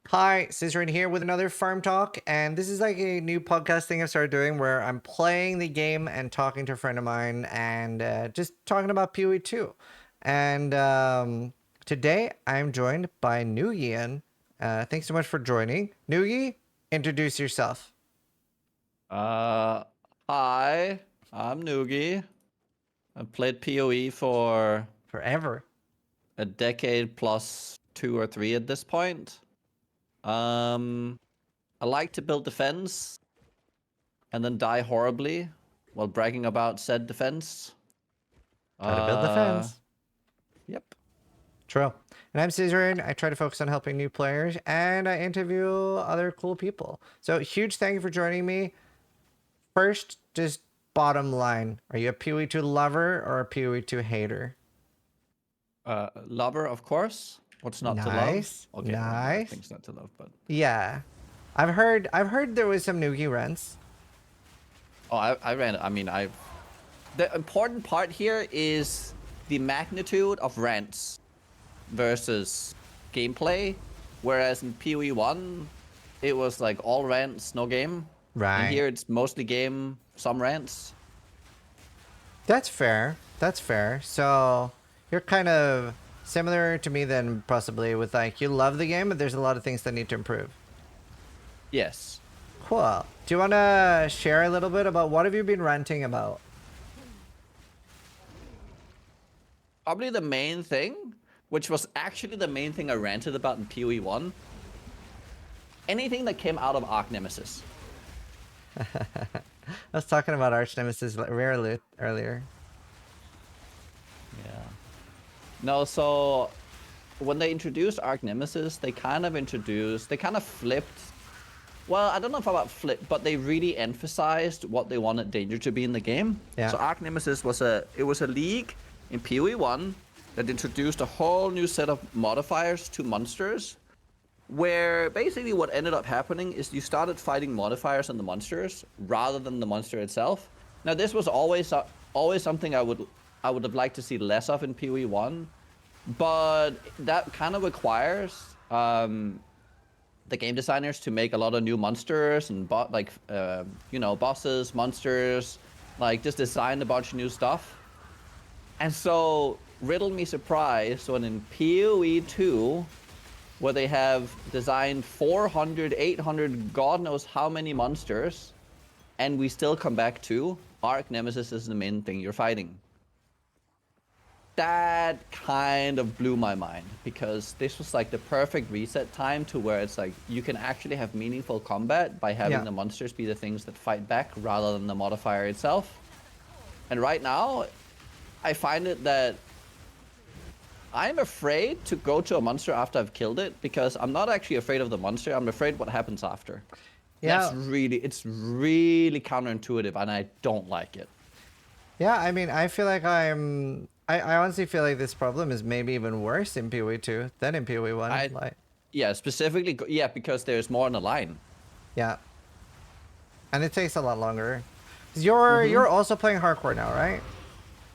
Hi, Zizaran here with another Farm Talk, and this is like a new podcast thing I've started doing where I'm playing the game and talking to a friend of mine and just talking about PoE 2. And today I'm joined by Nugian. Thanks so much for joining. Nugi, introduce yourself. Uh, Hi, I'm Noogie. I've played PoE for Forever. a decade plus 2 or 3 at this point. Um, I like to build defense and then die horribly while bragging about said defense. Try to build Uh, defense. yep. True. And I'm Zizaran. I try to focus on helping new players and I interview other cool people. So huge thank you for joining me. First, just bottom line. Are you a PoE 2 lover or a PoE 2 hater? Lover, of course. What's not to love? Nice. Okay, there are a lot of Nice. things not to love, but Yeah. I've heard there was some Nuki rents. oh, I ran. I mean, I. The important part here is the magnitude of rants versus gameplay, whereas in PoE 1, it was like all rants, no game. And Right. here it's mostly game, some rants. That's fair. That's fair. So you're kind of similar to me then possibly with like you love the game, but there's a lot of things that need to improve. Yes. Cool. Do you want to share a little bit about what have you been ranting about? Probably the main thing, which was actually the main thing I ranted about in PoE 1, anything that came out of Arc Nemesis. I was talking about Arch Nemesis rarely earlier. Yeah. No, so when they introduced Arc Nemesis, they kind of flipped. Well, I don't know if about flip, but they really emphasized what they wanted Danger to be in the game. Yeah. So Arc Nemesis was a league in PoE 1 that introduced a whole new set of modifiers to monsters, where basically what ended up happening is you started fighting modifiers on the monsters rather than the monster itself. Now this was always something I would have liked to see less of in PoE 1, but that kind of requires the game designers to make a lot of new monsters and bosses, monsters, like just design a bunch of new stuff. And so riddle me surprise when in PoE 2, where they have designed 400, 800, God knows how many monsters, and we still come back to Arc Nemesis is the main thing you're fighting. That kind of blew my mind, because this was like the perfect reset time to where it's like you can actually have meaningful combat by having the monsters be the things that fight back rather than the modifier itself. And right now, I find it that I'm afraid to go to a monster after I've killed it, because I'm not actually afraid of the monster, I'm afraid what happens after. Yeah. It's really counterintuitive, and I don't like it. Yeah, I mean, I feel like I honestly feel like this problem is maybe even worse in PoE 2 than in PoE 1. Yeah, specifically, yeah, because there's more on the line. Yeah. And it takes a lot longer. 'Cause you're also playing hardcore now, right?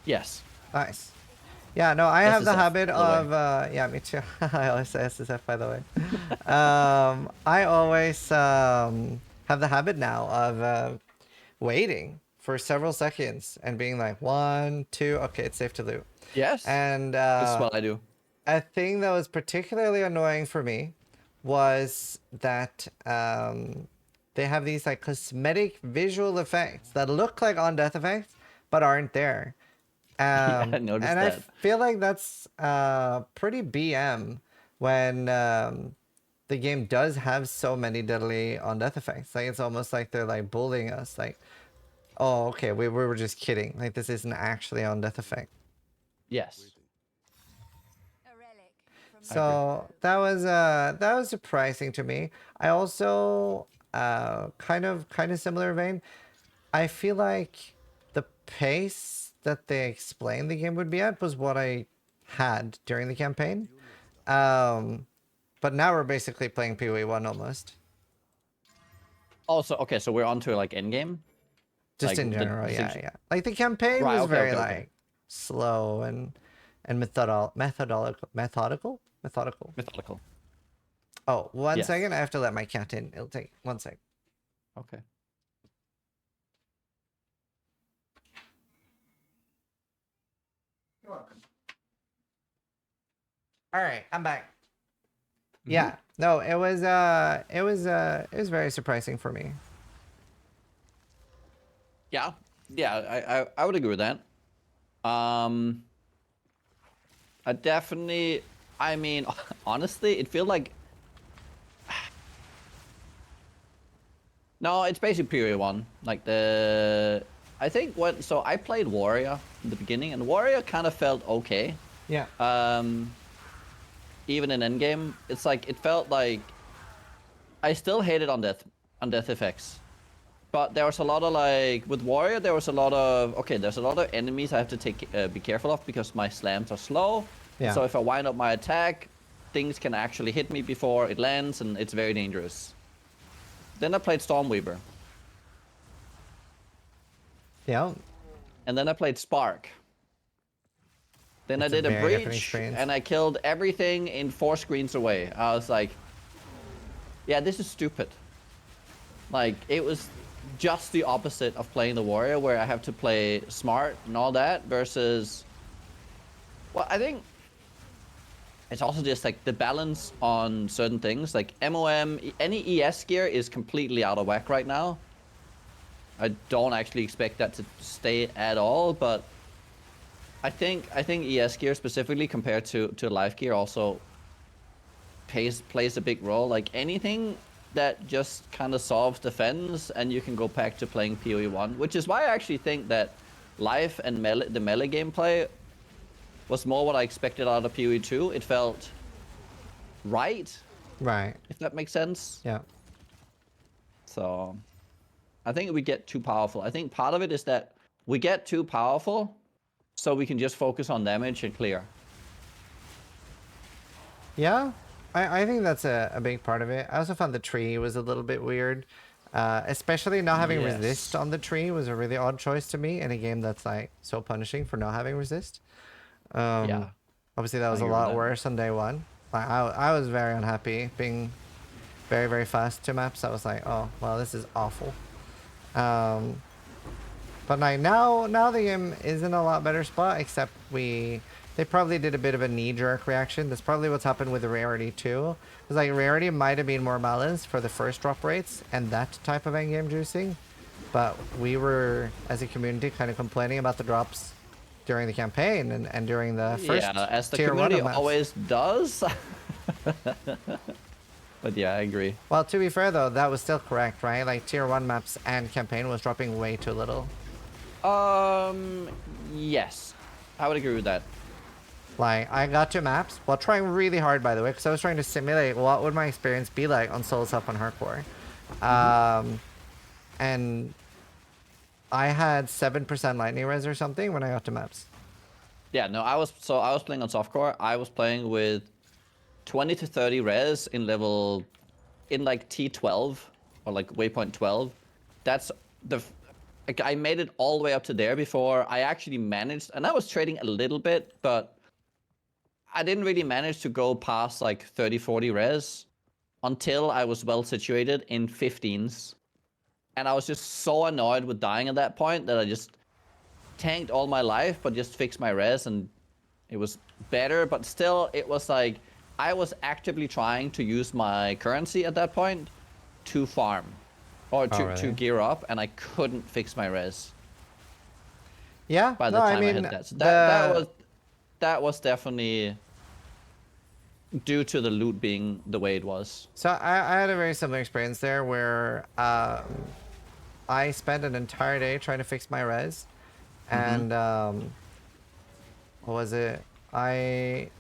Yes. Nice. Yeah, no, I have the SSF, habit by the way. of yeah, me too. I always say SSF, by the way. I always have the habit now of waiting for several seconds and being like 1, 2, okay, it's safe to loot. Yes. And This is what I do. a thing that was particularly annoying for me was that they have these like cosmetic visual effects that look like on death effects but aren't there. Yeah, I noticed And I that. feel like that's pretty BM when the game does have so many deadly on death effects. Like it's almost like they're like bullying us. Like, oh, okay, we were just kidding. Like this isn't actually on death effect. Yes. So that was surprising to me. I also kind of similar vein. I feel like the pace that they explained the game would be at was what I had during the campaign. But now we're basically playing PoE 1 almost. Also, okay, so we're on to like endgame. Just Like in the general, yeah, decision. yeah. Like the campaign Right. was Okay. very Okay. Okay. like slow and methodical. Methodical. Oh, one Yes. second. I have to let my cat in. It'll take 1 sec. Okay. You're welcome. All right, I'm back. Mm-hmm. Yeah. No, it was very surprising for me. Yeah. Yeah, I would agree with that. I definitely, I mean, honestly, it feels like, no, it's basically period one. Like I think so I played Warrior in the beginning, and Warrior kind of felt okay. Yeah. Even in Endgame, it's like, it felt like, I still hated on death effects. But there was a lot of like, with Warrior, there was a lot of, okay, there's a lot of enemies I have to be careful of because my slams are slow. Yeah. So if I wind up my attack, things can actually hit me before it lands, and it's very dangerous. Then I played Stormweaver. Yeah. And then I played Spark. Then That's I a did a very different breach, experience. and I killed everything in 4 screens away. I was like, yeah, this is stupid. Like, it was just the opposite of playing the Warrior, where I have to play smart and all that, versus... Well, I think it's also just like the balance on certain things. Like MOM, any ES gear is completely out of whack right now. I don't actually expect that to stay at all, but I think ES gear specifically compared to life gear also plays a big role. Like anything that just kind of solves defense, and you can go back to playing PoE 1, which is why I actually think that life and the melee gameplay was more what I expected out of PoE 2. It felt right, Right. if that makes sense. Yeah. So I think we get too powerful. I think part of it is that we get too powerful, so we can just focus on damage and clear. Yeah. I think that's a big part of it. I also found the tree was a little bit weird. Especially not having Yes. resist on the tree was a really odd choice to me in a game that's like so punishing for not having resist. Yeah. Obviously that was a agree with lot that. worse on day one. I was very unhappy being very, very fast to maps. I was like, oh, well, this is awful. But like now the game is in a lot better spot, except they probably did a bit of a knee-jerk reaction. That's probably what's happened with Rarity too. Because like Rarity might have been more balanced for the first drop rates and that type of endgame juicing, but we were as a community kind of complaining about the drops during the campaign and during the first Yeah, as the tier 1 community of maps. always does. But yeah, I agree. Well, to be fair though, that was still correct, right? Like tier 1 maps and campaign was dropping way too little. Yes, I would agree with that. Like, I got to maps while trying really hard, by the way, because I was trying to simulate what would my experience be like on Souls Up on Hardcore. And I had 7% lightning res or something when I got to maps. Yeah, no, I was playing on softcore. I was playing with 20 to 30 res in like T12 or like waypoint 12. That's like, I made it all the way up to there before I actually managed, and I was trading a little bit, but I didn't really manage to go past like 30, 40 res until I was well situated in 15s. And I was just so annoyed with dying at that point that I just tanked all my life, but just fixed my res, and it was better. But still, it was like I was actively trying to use my currency at that point to farm or to really? gear up, and I couldn't fix my res Yeah, by the no, time I mean, hit that. So that was definitely due to the loot being the way it was. So I had a very similar experience there where I spent an entire day trying to fix my res. And what was it? I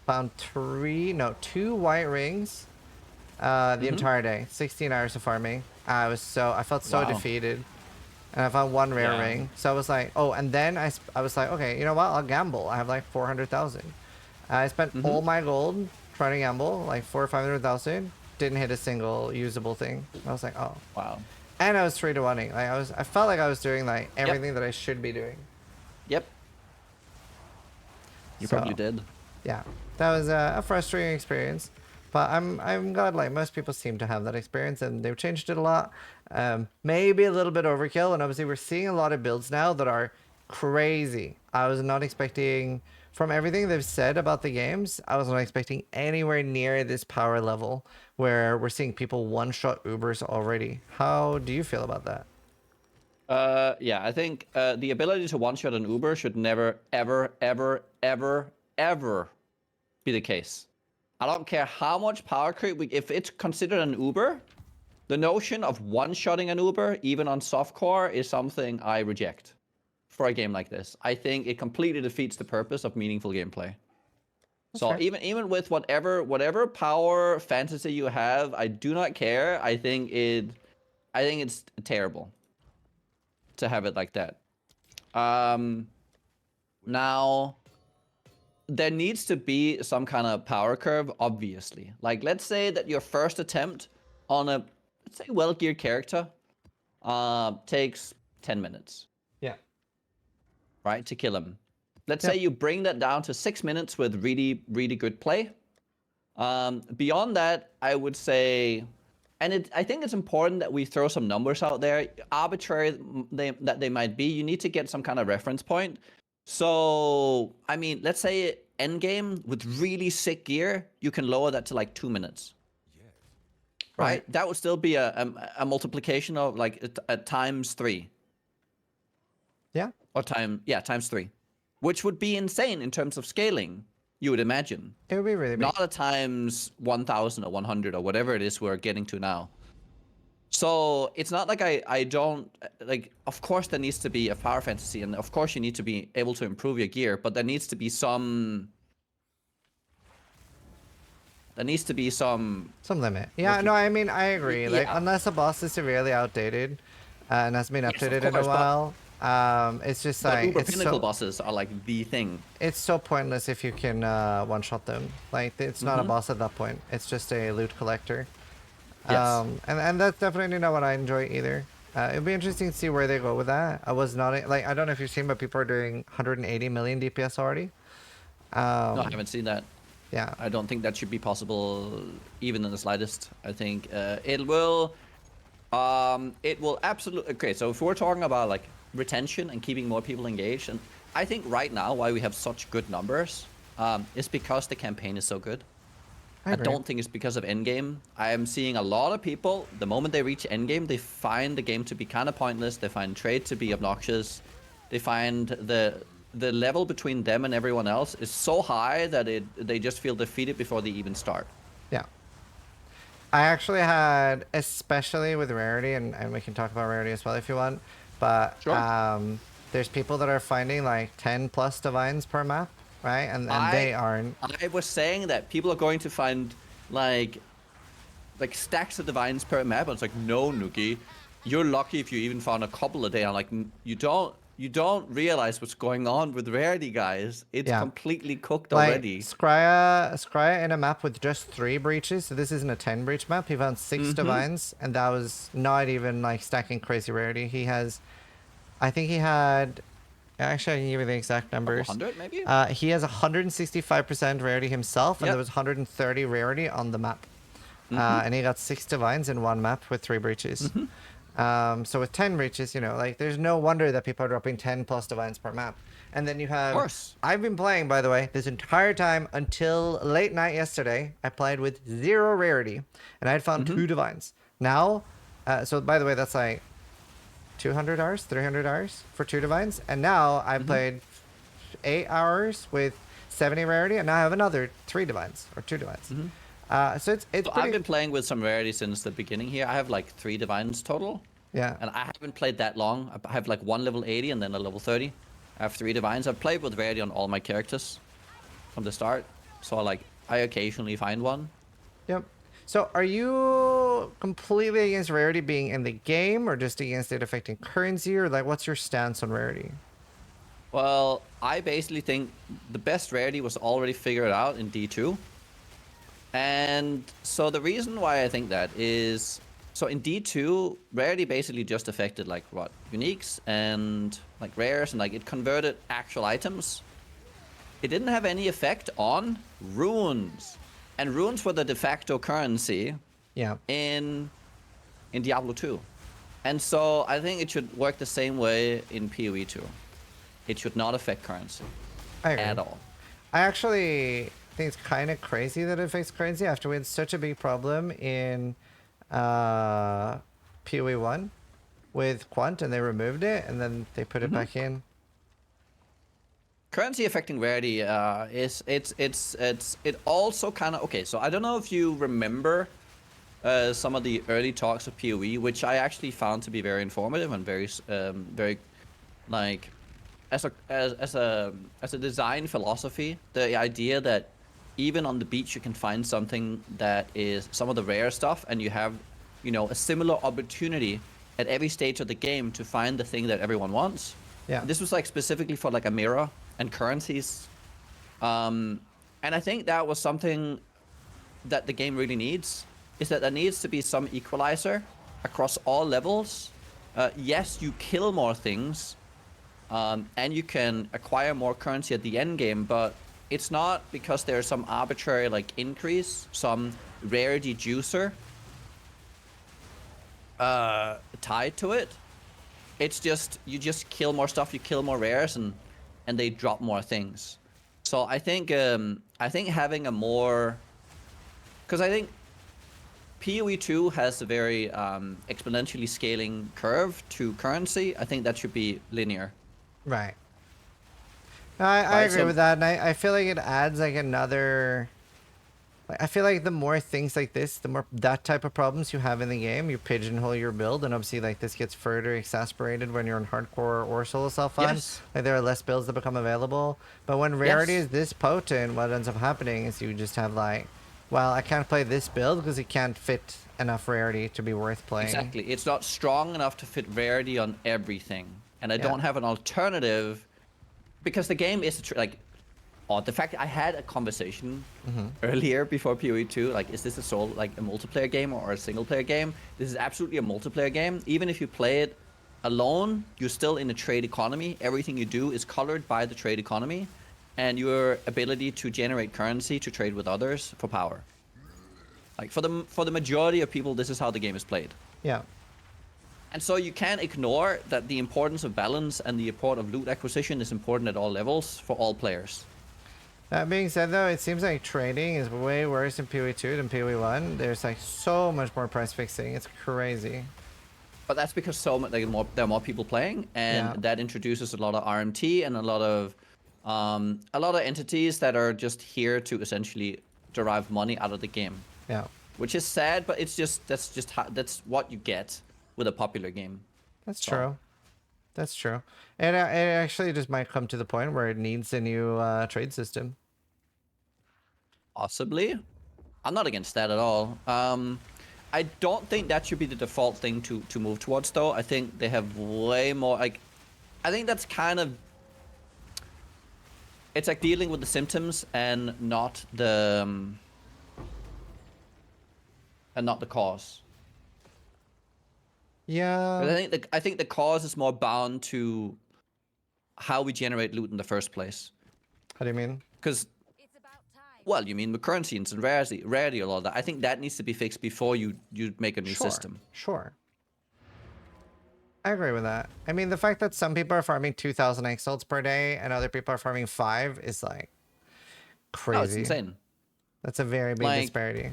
found 2 white rings the entire day. 16 hours of farming. I felt so Wow. defeated. And I found 1 rare Yeah. ring. So I was like, oh, and then I was like, okay, you know what? I'll gamble. I have like 400,000. I spent all my gold trying to gamble, like 400,000 or 500,000. Didn't hit a single usable thing. I was like, oh. Wow. And I was 3-to-1ing. Like I felt like I was doing like everything that I should be doing. Yep. You probably did. Yeah, that was a frustrating experience. But I'm glad like most people seem to have that experience and they've changed it a lot. Maybe a little bit overkill, and obviously we're seeing a lot of builds now that are crazy. I was not expecting from everything they've said about the games, I was not expecting anywhere near this power level where we're seeing people one-shot Ubers already. How do you feel about that? Yeah, I think the ability to one-shot an Uber should never, ever, ever, ever, ever be the case. I don't care how much power creep, if it's considered an Uber, the notion of one-shotting an Uber, even on softcore, is something I reject for a game like this. I think it completely defeats the purpose of meaningful gameplay. That's So fair. even with whatever power fantasy you have, I do not care. I think it's terrible to have it like that. Now there needs to be some kind of power curve, obviously. Like, let's say that your first attempt on a, let's say, well-geared character takes 10 minutes, Yeah. right, to kill him. Let's say Yep. you bring that down to 6 minutes with really, really good play. Beyond that, I would say, and I think it's important that we throw some numbers out there, arbitrary that they might be. You need to get some kind of reference point. So, I mean, let's say Endgame with really sick gear, you can lower that to like 2 minutes, right? That would still be a multiplication of like times 3. Yeah. Or times 3, which would be insane in terms of scaling, you would imagine. It would be really big. Not a times 1,000 or 100 or whatever it is we're getting to now. So it's not like I don't, like, of course there needs to be a power fantasy, and of course you need to be able to improve your gear, but there needs to be some Some limit. Yeah, no, I mean, I agree. Like, Yeah. unless a boss is severely outdated and has been Yes, of updated in a course, while, it's just but like, Uber Pinnacle bosses are like the thing. it's so pointless if you can one-shot them. Like, it's not a boss at that point. It's just a loot collector. Yes. And that's definitely not what I enjoy either. It'll be interesting to see where they go with that. I was not, like, I don't know if you've seen, but people are doing 180 million DPS already. No, I haven't seen that. Yeah. I don't think that should be possible, even in the slightest. I think it will absolutely. Okay, so if we're talking about like retention and keeping more people engaged, and I think right now why we have such good numbers is because the campaign is so good. I agree. don't think it's because of Endgame. I am seeing a lot of people, the moment they reach Endgame, they find the game to be kind of pointless. They find trade to be obnoxious. They find the level between them and everyone else is so high that they just feel defeated before they even start. Yeah. I actually had, especially with Rarity, and we can talk about Rarity as well if you want, but Sure. there's people that are finding like 10 plus divines per map, right? And they aren't. I was saying that people are going to find like stacks of divines per map, and it's like, no, Nuki, you're lucky if you even found a couple a day. I'm like, you don't realize what's going on with Rarity, guys. It's Yeah. completely cooked Like, already. Scrya in a map with just 3 breaches, so this isn't a 10 breach map. He found 6 divines, and that was not even like stacking crazy Rarity. He has, I think he had, actually I can give you the exact numbers. 100 maybe? He has 165% Rarity himself, and Yep. there was 130 Rarity on the map. And he got 6 divines in one map with 3 breaches. So with 10 breaches, you know, like there's no wonder that people are dropping 10 plus divines per map. And then you have, Of course. I've been playing, by the way, this entire time until late night yesterday. I played with 0 Rarity, and I had found 2 divines. Now, so by the way, that's like 200 hours, 300 hours for 2 divines. And now I've played 8 hours with 70 Rarity, and now I have another 3 divines, or 2 divines. So it's So pretty... I've been playing with some Rarity since the beginning here. I have like 3 divines total. Yeah. And I haven't played that long. I have like one level 80 and then a level 30. I have 3 divines. I've played with Rarity on all my characters from the start. So I occasionally find one. Yep. So are you completely against Rarity being in the game, or just against it affecting currency, or like what's your stance on Rarity? Well, I basically think the best Rarity was already figured out in D2. And so the reason why I think that is, so in D2, Rarity basically just affected like what? Uniques and like rares, and like it converted actual items. It didn't have any effect on runes. And runes were the de facto currency Yeah. in Diablo 2. And so I think it should work the same way in PoE 2. It should not affect currency I agree. at all. I actually think it's kind of crazy that it affects currency after we had such a big problem in PoE 1 with Quant, and they removed it and then they put it back in. Currency affecting rarity it also kind of okay. So I don't know if you remember some of the early talks of PoE, which I actually found to be very informative and very like as a design philosophy. The idea that even on the beach you can find something that is some of the rare stuff, and you have, you know, a similar opportunity at every stage of the game to find the thing that everyone wants. Yeah. This was like specifically for like a mirror and currencies. And I think that was something that the game really needs, is that there needs to be some equalizer across all levels. Yes, you kill more things, and you can acquire more currency at the end game, but it's not because there's some arbitrary like increase, some rarity juicer tied to it. It's just, you just kill more stuff, you kill more rares, and they drop more things. So I think having a more, because I think PoE 2 has a very exponentially scaling curve to currency. I think that should be linear. Right. I agree with that, and I feel like it adds like another. I feel like the more things like this, the more that type of problems you have in the game, you pigeonhole your build, and obviously like this gets further exacerbated when you're in hardcore or solo self-fun. Yes. Like there are less builds that become available. But when rarity Yes. is this potent, what ends up happening is you just have like, well, I can't play this build because it can't fit enough rarity to be worth playing. Exactly. It's not strong enough to fit rarity on everything. And I don't have an alternative, because the game is like, oh, the fact I had a conversation earlier before PoE 2, like, is this a multiplayer game or a single player game? This is absolutely a multiplayer game. Even if you play it alone, you're still in a trade economy. Everything you do is colored by the trade economy and your ability to generate currency to trade with others for power. Like, for the majority of people, this is how the game is played. Yeah. And so you can't ignore that the importance of balance and the importance of loot acquisition is important at all levels for all players. That being said, though, it seems like trading is way worse in PoE 2 than PoE 1. There's like so much more price fixing. It's crazy. But that's because there are more people playing, and that introduces a lot of RMT and a lot of entities that are just here to essentially derive money out of the game. Yeah. Which is sad, but that's what you get with a popular game. That's true. That's true. And it actually just might come to the point where it needs a new trade system. Possibly. I'm not against that at all. I don't think that should be the default thing to move towards, though. I think they have way more, like, I think that's kind of, it's like dealing with the symptoms and not the cause. Yeah. But I think the cause is more bound to how we generate loot in the first place. How do you mean? Because, well, you mean the currency and rarity, a lot of that. I think that needs to be fixed before you make a new system. Sure. I agree with that. I mean, the fact that some people are farming 2,000 exalts per day and other people are farming 5 is like crazy. No, it's insane. That's a very big disparity.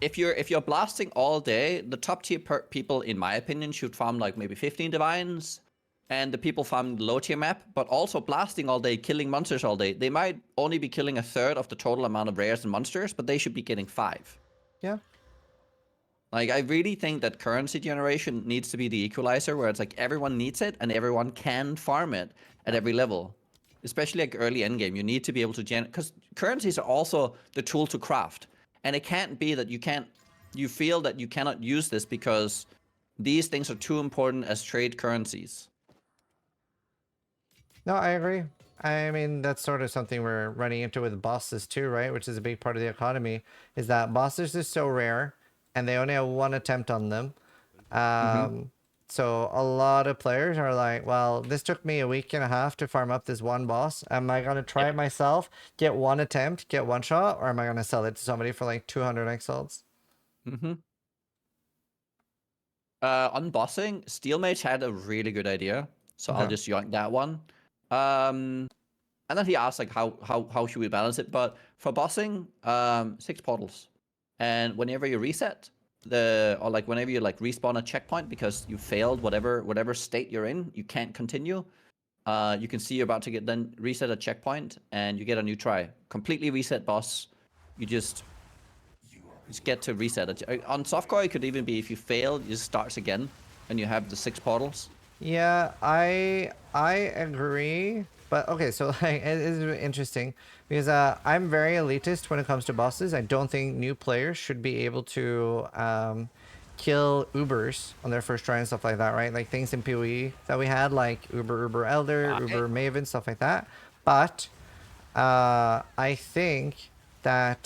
If you're blasting all day, the top tier people, in my opinion, should farm like maybe 15 divines, and the people farming the low tier map, but also blasting all day, killing monsters all day. They might only be killing a third of the total amount of rares and monsters, but they should be getting 5. Yeah. Like, I really think that currency generation needs to be the equalizer, where it's like everyone needs it and everyone can farm it at every level. Especially like early endgame, you need to be able to because currencies are also the tool to craft. And it can't be that you feel that you cannot use this because these things are too important as trade currencies. No, I agree. I mean, that's sort of something we're running into with bosses too, right? Which is a big part of the economy, is that bosses are so rare and they only have one attempt on them. So a lot of players are like, well, this took me a week and a half to farm up this one boss. Am I gonna try it myself, get one attempt, get one shot, or am I gonna sell it to somebody for like 200 exalts? Mm-hmm. On bossing, Steel Mage had a really good idea, so I'll Okay. just yoink that one. And then he asked like how should we balance it? But for bossing, 6 portals, and whenever you reset or like whenever you like respawn a checkpoint because you failed whatever state you're in, you can't continue. You can see you're about to get then reset a checkpoint and you get a new try. Completely reset boss. You just get to reset it. On softcore, it could even be if you fail, it just starts again, and you have the 6 portals. Yeah, I agree. But okay, so like it is interesting because I'm very elitist when it comes to bosses. I don't think new players should be able to kill Ubers on their first try and stuff like that, right? Like things in PoE that we had, like Uber Elder, Right. Uber Maven, stuff like that. But I think that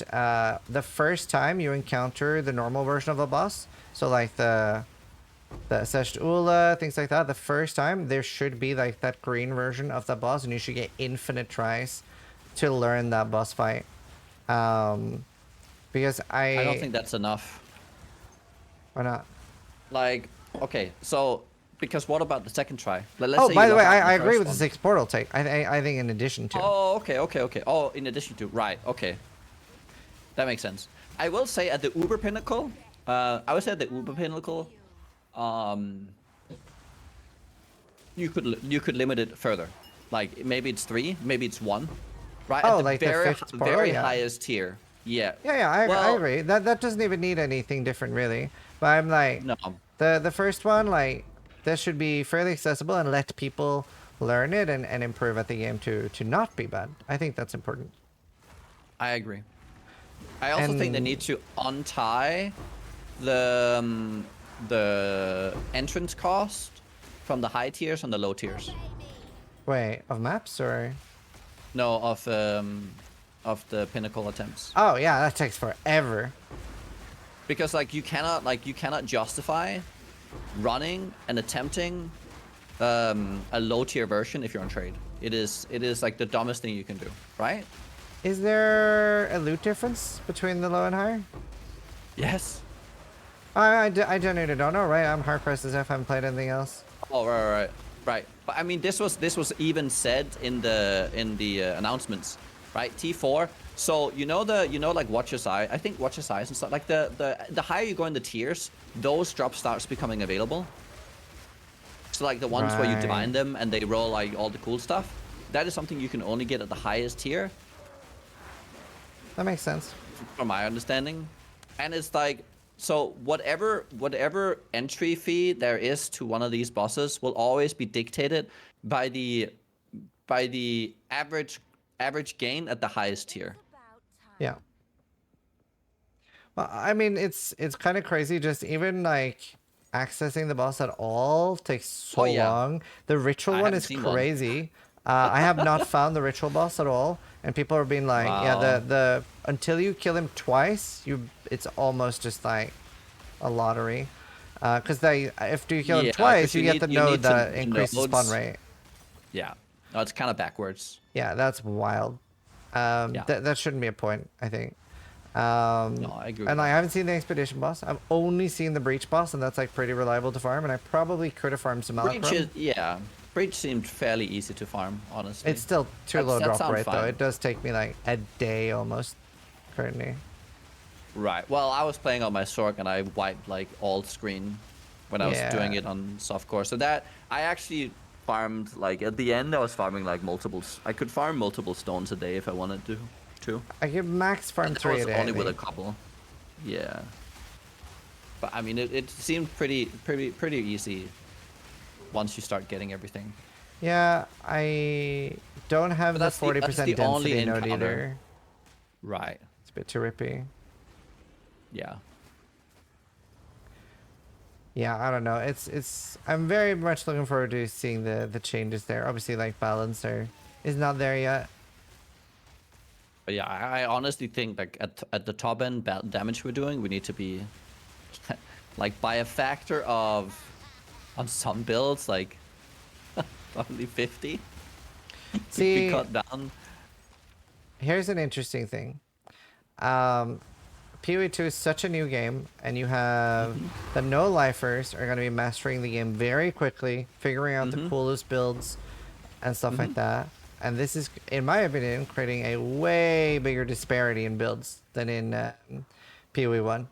the first time you encounter the normal version of a boss, so like the Sesht Ula, things like that, the first time there should be like that green version of that boss, and you should get infinite tries to learn that boss fight. Because I don't think that's enough. why not? Like, okay, so because what about the second try? Let's Oh, say you by the luck way, out on I the agree first with the one. 6 portal take. I think in addition to. Oh, okay. Oh, in addition to, right, okay. That makes sense. I will say at the Uber Pinnacle, um, you could limit it further. Like maybe it's 3, maybe it's 1, right? Oh, At the like the very 5th portal, very yeah. highest tier. Yeah. Yeah, I Well, agree. That doesn't even need anything different, really. But I'm like, no, the first one, like, this should be fairly accessible and let people learn it and improve at the game to not be bad. I think that's important. I agree. I also think they And need to untie the entrance cost from the high tiers and the low tiers. wait, of maps or? No, of the pinnacle attempts. Oh yeah, that takes forever. Because like you cannot justify running and attempting a low tier version if you're on trade. It is like the dumbest thing you can do, right? Is there a loot difference between the low and high? Yes. I genuinely don't know, right? I'm hard pressed as if I haven't played anything else. Oh, right. But I mean, this was even said in the announcements, right? T4. So you know like Watcher's Eye. I think Watcher's Eyes and stuff like the higher you go in the tiers, those drops starts becoming available. So like the ones where you divine them and they roll like all the cool stuff. That is something you can only get at the highest tier, That makes sense. from my understanding. And it's like, so whatever entry fee there is to one of these bosses will always be dictated by the average gain at the highest tier. Yeah. Well, I mean, it's kind of crazy. Just even like accessing the boss at all takes so Oh yeah, long. The ritual I one haven't is seen one. crazy. I have not found the ritual boss at all, and people are being like, yeah, Wow. the until you kill him twice, it's almost just like a lottery. Because if you kill him Yeah, twice, because you get the you node need some that increases spawn nodes. rate. Yeah, no, it's kind of backwards. Yeah, that's wild. Yeah, That shouldn't be a point, I think. no, I agree with And I that. haven't seen the expedition boss. I've only seen the breach boss, and that's like pretty reliable to farm. And I probably could have farmed some Breach Malachrum. yeah, Breach seemed fairly easy to farm, honestly. It's still too low That drop sounds rate though. fine. It does take me like a day almost currently. Right. Well, I was playing on my Sork and I wiped like all screen when I was doing Yeah. it on softcore. So that I actually farmed like at the end I was farming like multiples. I could farm multiple stones a day if I wanted to. I could max farm And that 3 was a day. I only with a think. couple. Yeah. But I mean, it seemed pretty easy once you start getting everything. Yeah, I don't have But the that's 40% the only density node encounter. either. Right. It's a bit too rippy. Yeah. Yeah, I don't know. It's. I'm very much looking forward to seeing the changes there. Obviously, like balance is not there yet. But yeah, I honestly think like at the top end damage we're doing, we need to be like by a factor of On some builds, like probably 50 could be See, cut down. here's an interesting thing. PoE2 is such a new game, and you have Mm-hmm. the no-lifers are going to be mastering the game very quickly, figuring out the Mm-hmm. coolest builds and stuff Mm-hmm. like that. And this is, in my opinion, creating a way bigger disparity in builds than in PoE 1.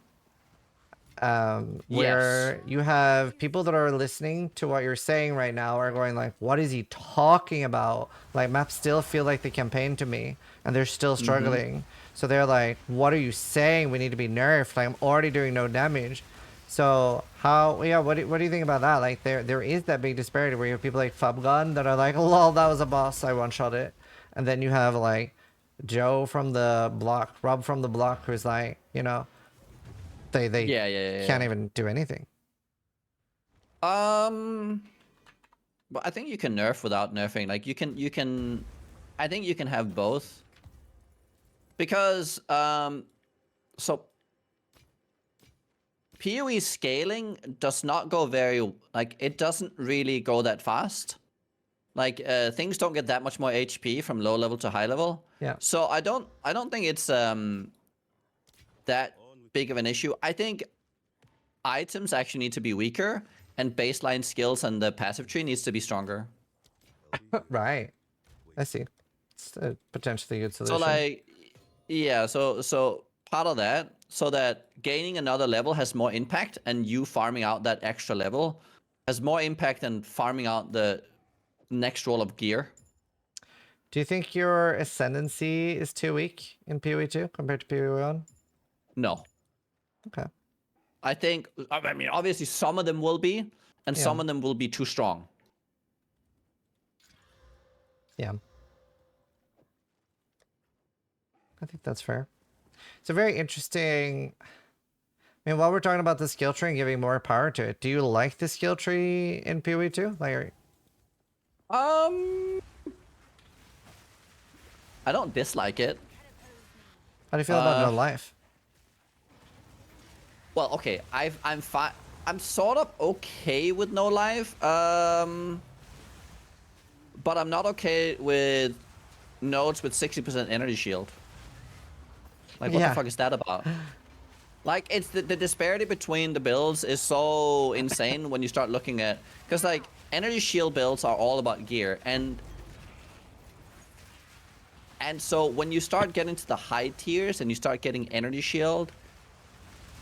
Yes. Where you have people that are listening to what you're saying right now are going like, what is he talking about? Like, maps still feel like the campaign to me, and they're still Mm-hmm. struggling. So they're like, what are you saying? We need to be nerfed. Like, I'm already doing no damage. So how, yeah, what do you think about that? Like, there is that big disparity where you have people like Fubgun that are like, lol, that was a boss, I one-shot it. And then you have like Joe from the block, Rob from the block, who's like, they Yeah, yeah, can't yeah, even do anything. yeah. But I think you can nerf without nerfing. Like you can I think you can have both. Because so PoE scaling does not go very, like, it doesn't really go that fast. Like things don't get that much more HP from low level to high level. Yeah. So I don't think it's that big of an issue. I think items actually need to be weaker, and baseline skills and the passive tree needs to be stronger. Right. I see. It's a potentially good So solution. like, yeah, so part of that, so that gaining another level has more impact, and you farming out that extra level has more impact than farming out the next roll of gear. Do you think your ascendancy is too weak in PoE2 compared to PoE1? No. Okay. I mean, obviously some of them will be, and Yeah. some of them will be too strong. Yeah. I think that's fair. It's a very interesting. I mean, while we're talking about the skill tree and giving more power to it, do you like the skill tree in PoE2? Like, Um, I don't dislike it. how do you feel about Uh, no life? well, okay, I'm fine. I'm sort of okay with no life. But I'm not okay with nodes with 60% energy shield. Like, what the Yeah. fuck is that about? Like, it's the disparity between the builds is so insane when you start looking at, because like energy shield builds are all about gear, and so when you start getting to the high tiers and you start getting energy shield,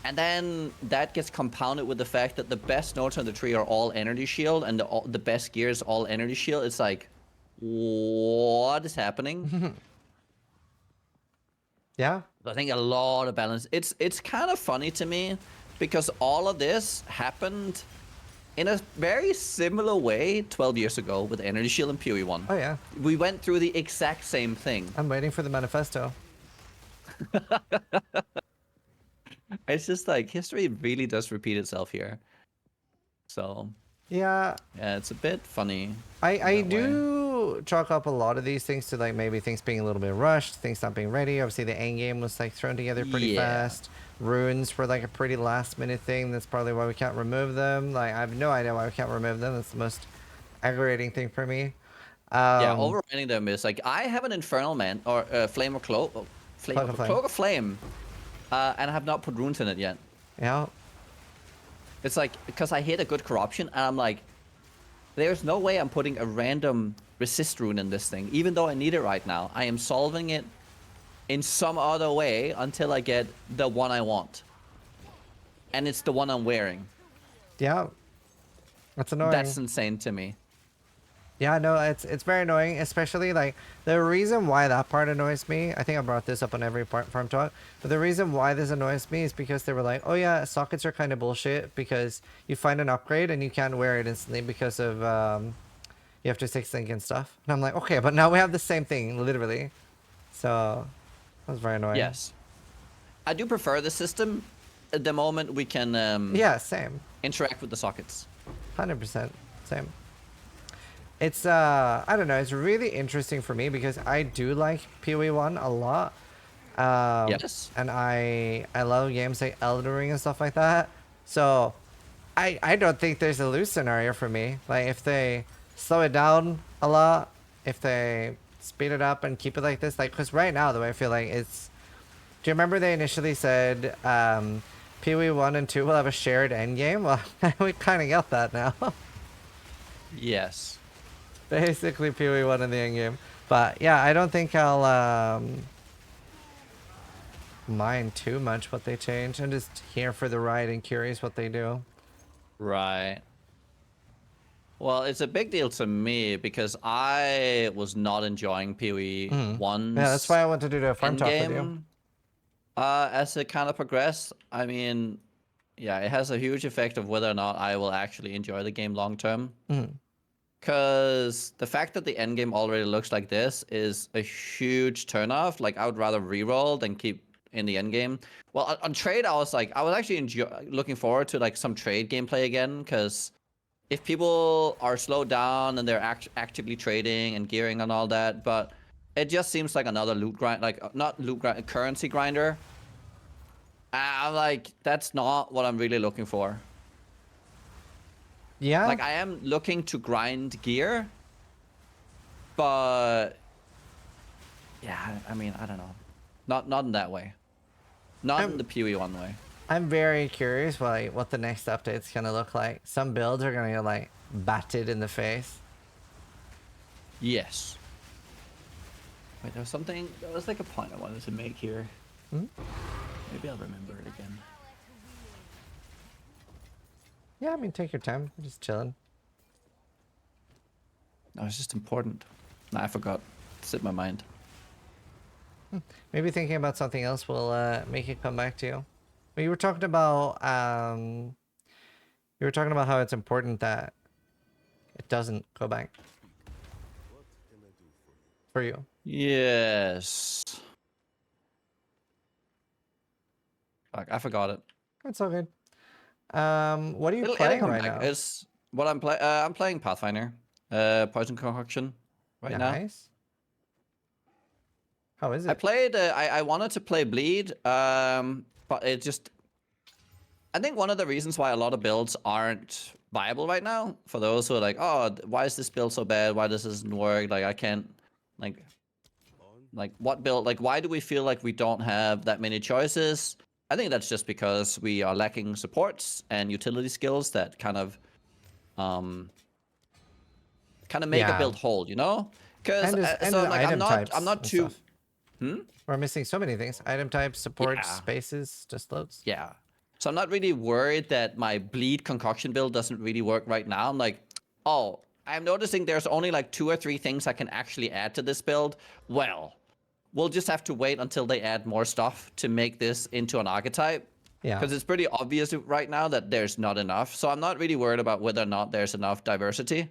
and then that gets compounded with the fact that the best nodes on the tree are all energy shield, and the best gear is all energy shield. It's like, what is happening? Yeah. I think a lot of balance. It's kind of funny to me because all of this happened in a very similar way 12 years ago with Energy Shield and PoE 1. Oh, yeah. We went through the exact same thing. I'm waiting for the manifesto. It's just like history really does repeat itself here. So, Yeah. yeah, it's a bit funny. I in that way. do chalk up a lot of these things to like maybe things being a little bit rushed, things not being ready. Obviously, the Endgame was like thrown together pretty Yeah. fast. Runes were like a pretty last minute thing. That's probably why we can't remove them. Like I have no idea why we can't remove them. That's the most aggravating thing for me. Yeah, Um, overriding them is like, I have an Infernal Man or Flame of Cloak, Cloak of Flame. Cloak of Flame, and I have not put runes in it yet. Yeah. It's like, because I hit a good corruption, and I'm like, there's no way I'm putting a random resist rune in this thing, even though I need it right now. I am solving it in some other way until I get the one I want. And it's the one I'm wearing. Yeah. That's annoying. That's insane to me. Yeah, no, it's very annoying, especially like the reason why that part annoys me. I think I brought this up on every farm talk, but the reason why this annoys me is because they were like, "Oh yeah, sockets are kind of bullshit because you find an upgrade and you can't wear it instantly because of you have to 6 link and stuff." And I'm like, "Okay, but now we have the same thing, literally." So that was very annoying. Yes. I do prefer the system at the moment we can Yeah, same. interact with the sockets. 100% same. It's I don't know, it's really interesting for me because I do like PoE1 a lot. Yes. And I love games like Elden Ring and stuff like that. So I don't think there's a lose scenario for me. Like if they slow it down a lot, if they speed it up and keep it like this, like because right now the way I feel like it's. Do you remember they initially said PoE 1 and 2 will have a shared endgame? Well, we kind of got that now. Yes. Basically PoE 1 in the endgame. But yeah, I don't think I'll mind too much what they change. I'm just here for the ride and curious what they do. Right. Well, it's a big deal to me because I was not enjoying PoE Mhm. 1's Yeah, that's why I wanted to do a farm talk with you. endgame as it kind of progressed. I mean, yeah, it has a huge effect of whether or not I will actually enjoy the game long term. Mhm. Because the fact that the endgame already looks like this is a huge turnoff. Like, I would rather reroll than keep in the endgame. Well, on trade, I was actually looking forward to like some trade gameplay again. Because if people are slowed down and they're actively trading and gearing and all that, but it just seems like another loot grind, like not loot grind, currency grinder. I'm like, that's not what I'm really looking for. Yeah. Like, I am looking to grind gear, but yeah, I mean, I don't know. Not in that way. Not in I'm the PoE 1 way. I'm very curious what the next update's gonna look like. Some builds are gonna get like batted in the face. Yes. Wait, there was like a point I wanted to make here. Hmm? Maybe I'll remember it again. Yeah, I mean take your time. I'm just chilling. No, it's just important. Nah, I forgot. It's in my mind. Maybe thinking about something else will make it come back to you. But you were talking about how it's important that it doesn't go back for you. Yes. Fuck, I forgot it. That's all good. What are you It'll playing come right back. now? It's what I'm playing. I'm playing Pathfinder. Poison concoction. Right now. Nice. How is I it? played. I wanted to play Bleed. But it just. I think one of the reasons why a lot of builds aren't viable right now, for those who are like, oh, why is this build so bad? Why this doesn't work? Like, I can't, like what build? Like, why do we feel like we don't have that many choices? I think that's just because we are lacking supports and utility skills that kind of make a Yeah. build hold, you know? Because And so like I'm item not types and too. stuff. We're missing so many things. Item types, support, Yeah. spaces, just loads. Yeah. So I'm not really worried that my bleed concoction build doesn't really work right now. I'm like, oh, I'm noticing there's only like 2 or 3 things I can actually add to this build. Well, we'll just have to wait until they add more stuff to make this into an archetype. Yeah. Because it's pretty obvious right now that there's not enough. So I'm not really worried about whether or not there's enough diversity.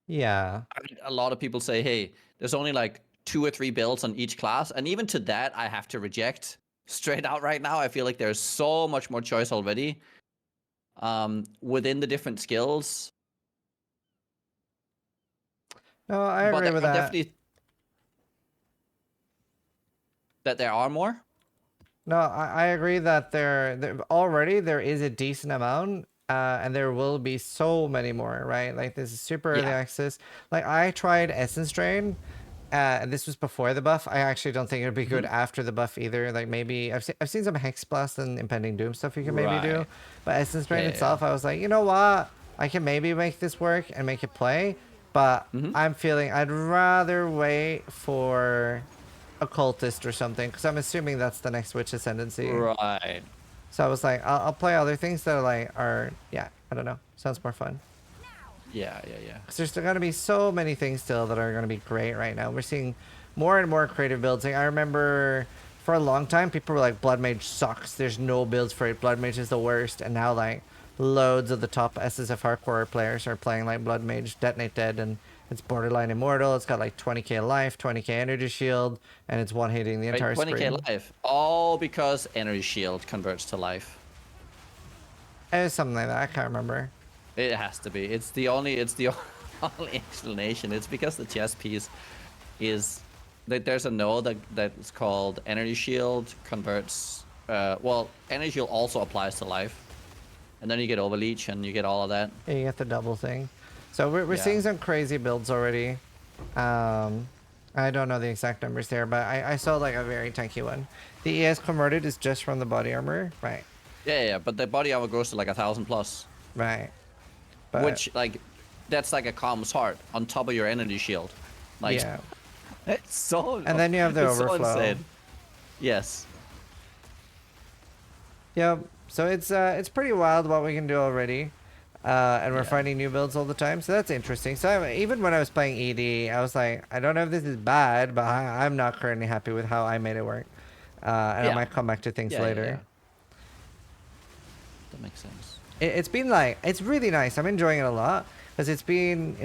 Yeah. I mean, a lot of people say, hey, there's only like 2 or 3 builds on each class. And even to that, I have to reject straight out right now. I feel like there's so much more choice already within the different skills. No, I But agree there with are that. definitely that there are more. No, I agree that there already there is a decent amount, and there will be so many more, right? Like this is super early Yeah. access. Like I tried Essence Drain, and this was before the buff. I actually don't think it'd be good after the buff either. Like maybe I've seen some Hex Blast and Impending Doom stuff you can maybe do, Right. but Essence Drain Yeah, yeah, itself, I was like, you know what? I can maybe make this work and make it play, but I'm feeling I'd rather wait for occultist or something because I'm assuming that's the next witch ascendancy. Right. So I was like, I'll play other things that are yeah, I don't know, sounds more fun. Yeah, yeah, yeah. Because there's going to be so many things still that are going to be great right now. We're seeing more and more creative builds. Like, I remember for a long time people were like, Blood Mage sucks, there's no builds for it, Blood Mage is the worst. And now like loads of the top SSF hardcore players are playing like Blood Mage Detonate Dead, and it's borderline immortal. It's got like 20k life, 20k energy shield, and it's one hitting the Right, entire 20k screen. life. All because energy shield converts to life. It was something like that. I can't remember. It has to be. It's the only only explanation. It's because the chess piece is that there's a node that's called energy shield converts well, energy shield also applies to life. and then you get overleech and you get all of that. Yeah, you get the double thing. So we're Yeah. seeing some crazy builds already. I don't know the exact numbers there, but I saw like a very tanky one. The ES converted is just from the body armor, right? Yeah, but the body armor goes to like 1,000 plus, Right. But which like that's like a comms heart on top of your energy shield. Like, yeah. it's so. And then you have the it's so overflow. insane. Yes. Yep. So it's pretty wild what we can do already. And we're Yeah. finding new builds all the time, so that's interesting. So even when I was playing ED, I was like, I don't know if this is bad, but I'm not currently happy with how I made it work. And I Yeah. might come back to things Yeah, later. yeah. That makes sense. It's been like, it's really nice. I'm enjoying it a lot because it's been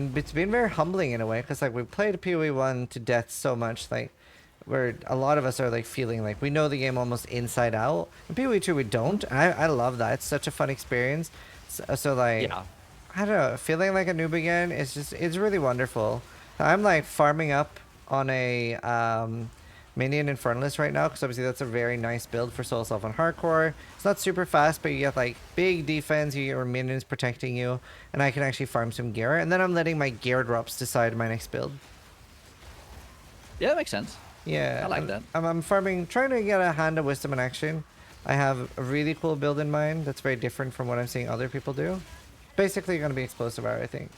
very humbling in a way. Because like we played PoE 1 to death so much, like where a lot of us are like feeling like we know the game almost inside out. In PoE 2 we don't, and I love that. It's such a fun experience. So like, Yeah. I don't know, feeling like a noob again is just, it's really wonderful. I'm like farming up on a minion infernalist right now because obviously that's a very nice build for Soul Self on hardcore. It's not super fast, but you get like big defense, you get your minions protecting you, and I can actually farm some gear. And then I'm letting my gear drops decide my next build. Yeah, that makes sense. Yeah, I like that. I'm farming, trying to get a hand of wisdom in action. I have a really cool build in mind that's very different from what I'm seeing other people do. Basically going to be explosive hour, I think.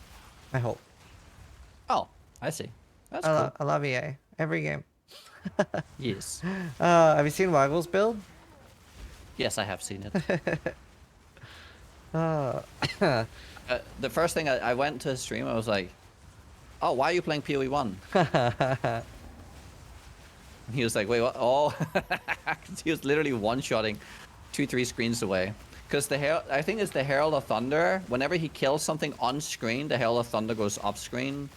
I hope. Oh, I see. That's cool. I love EA. Every game. Yes. Have you seen Waggle's build? Yes, I have seen it. Uh, The first thing I went to stream, I was like, "Oh, why are you playing PoE 1?" He was like, "Wait, what?" Oh, he was literally one-shotting 2-3 screens away. Because I think it's the Herald of Thunder. Whenever he kills something on screen, the Herald of Thunder goes off screen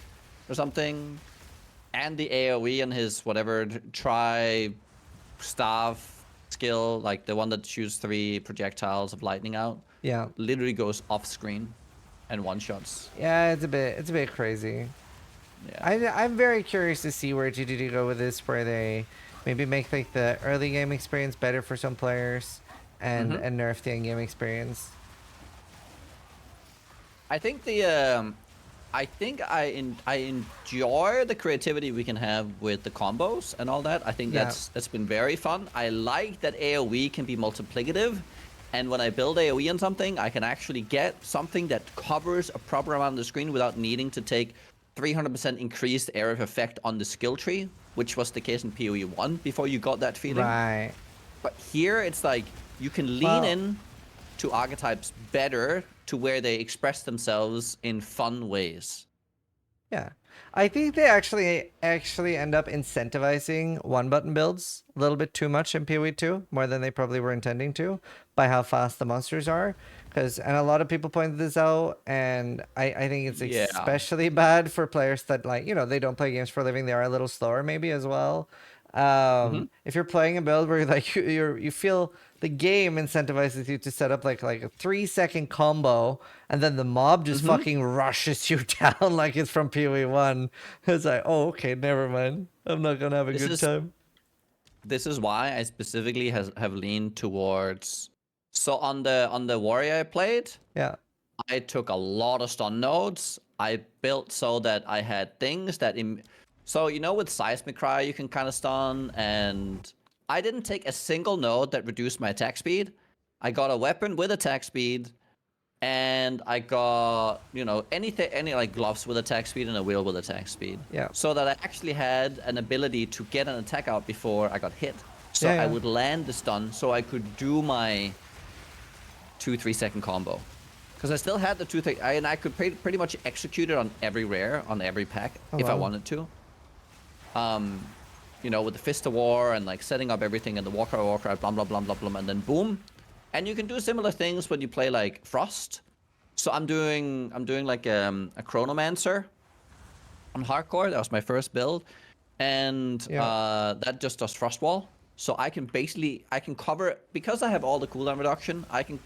or something. And the AoE on his whatever staff skill, like the one that shoots 3 projectiles of lightning out, yeah. literally goes off screen and one-shots. Yeah, it's a bit crazy. Yeah. I'm very curious to see where GDD go with this, where they maybe make like the early game experience better for some players and nerf the end game experience. I think I enjoy the creativity we can have with the combos and all that. I think that's been very fun. I like that AoE can be multiplicative, and when I build AoE on something, I can actually get something that covers a proper amount of the screen without needing to take 300% increased area of effect on the skill tree, which was the case in PoE 1 before you got that feeling. Right. But here it's like you can lean in to archetypes better to where they express themselves in fun ways. Yeah. I think they actually end up incentivizing one-button builds a little bit too much in PoE 2, more than they probably were intending to, by how fast the monsters are. And a lot of people pointed this out, and I think it's especially bad for players that, like, you know, they don't play games for a living. They are a little slower maybe as well. If you're playing a build where like you feel the game incentivizes you to set up like a 3-second combo, and then the mob just fucking rushes you down like it's from PoE 1. It's like, oh, okay, never mind. I'm not gonna have a good time. This is why I specifically have leaned towards. So on the warrior I played, yeah, I took a lot of stun nodes. I built so that I had things that so you know with seismic cry you can kind of stun, and I didn't take a single node that reduced my attack speed. I got a weapon with attack speed, and I got, you know, any like gloves with attack speed and a wheel with attack speed. Yeah. So that I actually had an ability to get an attack out before I got hit. So I would land the stun so I could do my 2-3 second combo. Because I still had the 2-3, and I could pretty much execute it on every rare, on every pack, if I wanted to. You know, with the Fist of War and like setting up everything and the Walker, blah blah blah blah blah, and then boom. And you can do similar things when you play like Frost. So I'm doing like a Chronomancer on hardcore. That was my first build, and that just does Frost Wall. So I can cover, because I have all the cooldown reduction, I can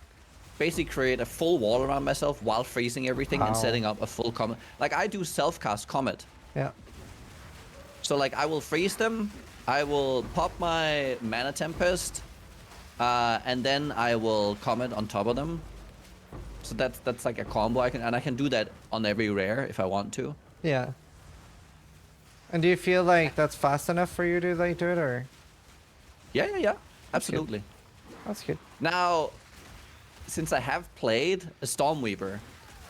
basically create a full wall around myself while freezing everything and setting up a full Comet. Like I do self-cast Comet. Yeah. So like I will freeze them, I will pop my Mana Tempest, and then I will Comet on top of them. So that's like a combo I can do that on every rare if I want to. Yeah. And do you feel like that's fast enough for you to like do it, or? Yeah. That's good. Absolutely. That's good. Now, since I have played a Stormweaver,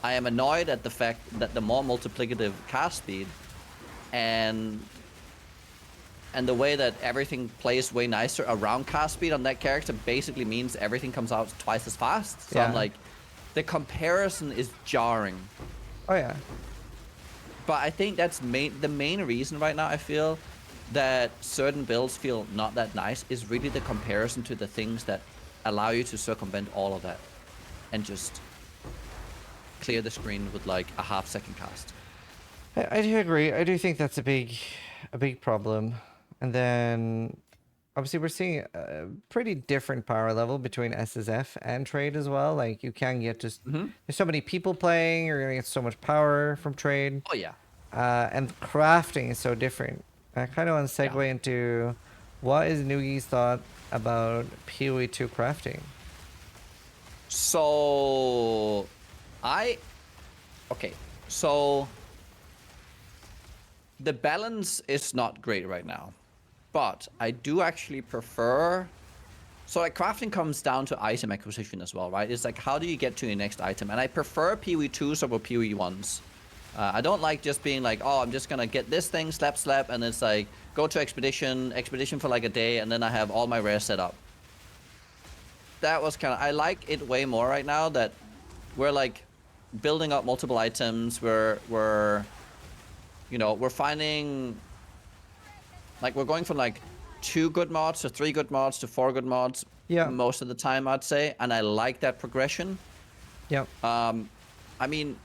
I am annoyed at the fact that the more multiplicative cast speed and the way that everything plays way nicer around cast speed on that character basically means everything comes out twice as fast. So I'm Yeah. like, the comparison is jarring. Oh yeah. But I think that's the main reason right now I feel that certain builds feel not that nice is really the comparison to the things that allow you to circumvent all of that and just clear the screen with like a half-second cast. I do agree. I do think that's a big problem. And then obviously we're seeing a pretty different power level between SSF and trade as well. Like you can get just there's so many people playing, you're gonna get so much power from trade. Oh yeah. And crafting is so different. I kind of want to segue into what is Nugi's thought about PoE 2 crafting? So okay. So the balance is not great right now. But I do actually prefer. So like crafting comes down to item acquisition as well, right? It's like how do you get to your next item? And I prefer PoE 2s over PoE 1s. I don't like just being like, oh, I'm just gonna get this thing, slap, and it's like go to expedition for like a day, and then I have all my rares set up. That was kind of, I like it way more right now that we're like building up multiple items. We're finding, like we're going from like 2 good mods to 3 good mods to 4 good mods. Yeah. Most of the time I'd say, and I like that progression. Yep. I mean,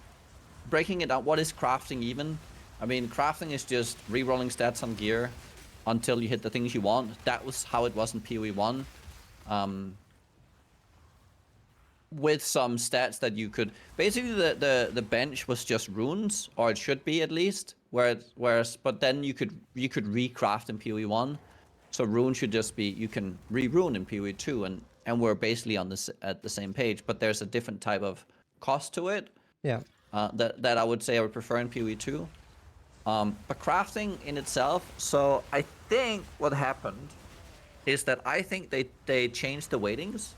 breaking it down, what is crafting even? I mean, crafting is just re-rolling stats on gear until you hit the things you want. That was how it was in PoE 1. With some stats that you could... Basically, the bench was just runes, or it should be at least. Whereas, but then you could recraft in PoE 1. So rune should just be... You can re-rune in PoE 2, and we're basically on this at the same page. But there's a different type of cost to it. Yeah. That I would say I would prefer in PoE 2. But crafting in itself, so I think what happened is that I think they changed the weightings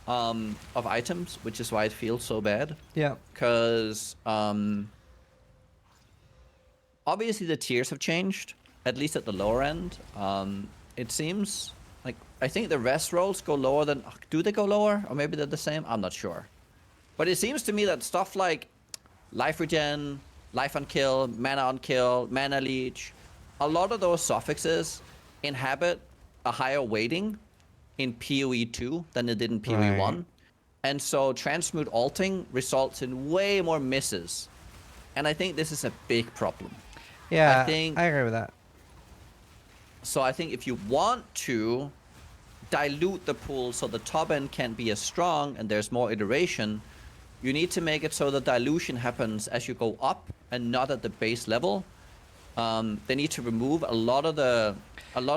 of items, which is why it feels so bad. Yeah. Because obviously the tiers have changed, at least at the lower end. It seems like, I think the rest rolls go lower than... Do they go lower? Or maybe they're the same? I'm not sure. But it seems to me that stuff like life regen, life on kill, mana leech, a lot of those suffixes inhabit a higher weighting in PoE 2 than it did in PoE 1. Right. And so transmute alting results in way more misses. And I think this is a big problem. Yeah, I agree with that. So I think if you want to dilute the pool so the top end can't be as strong and there's more iteration, you need to make it so the dilution happens as you go up and not at the base level. They need to remove a lot of the...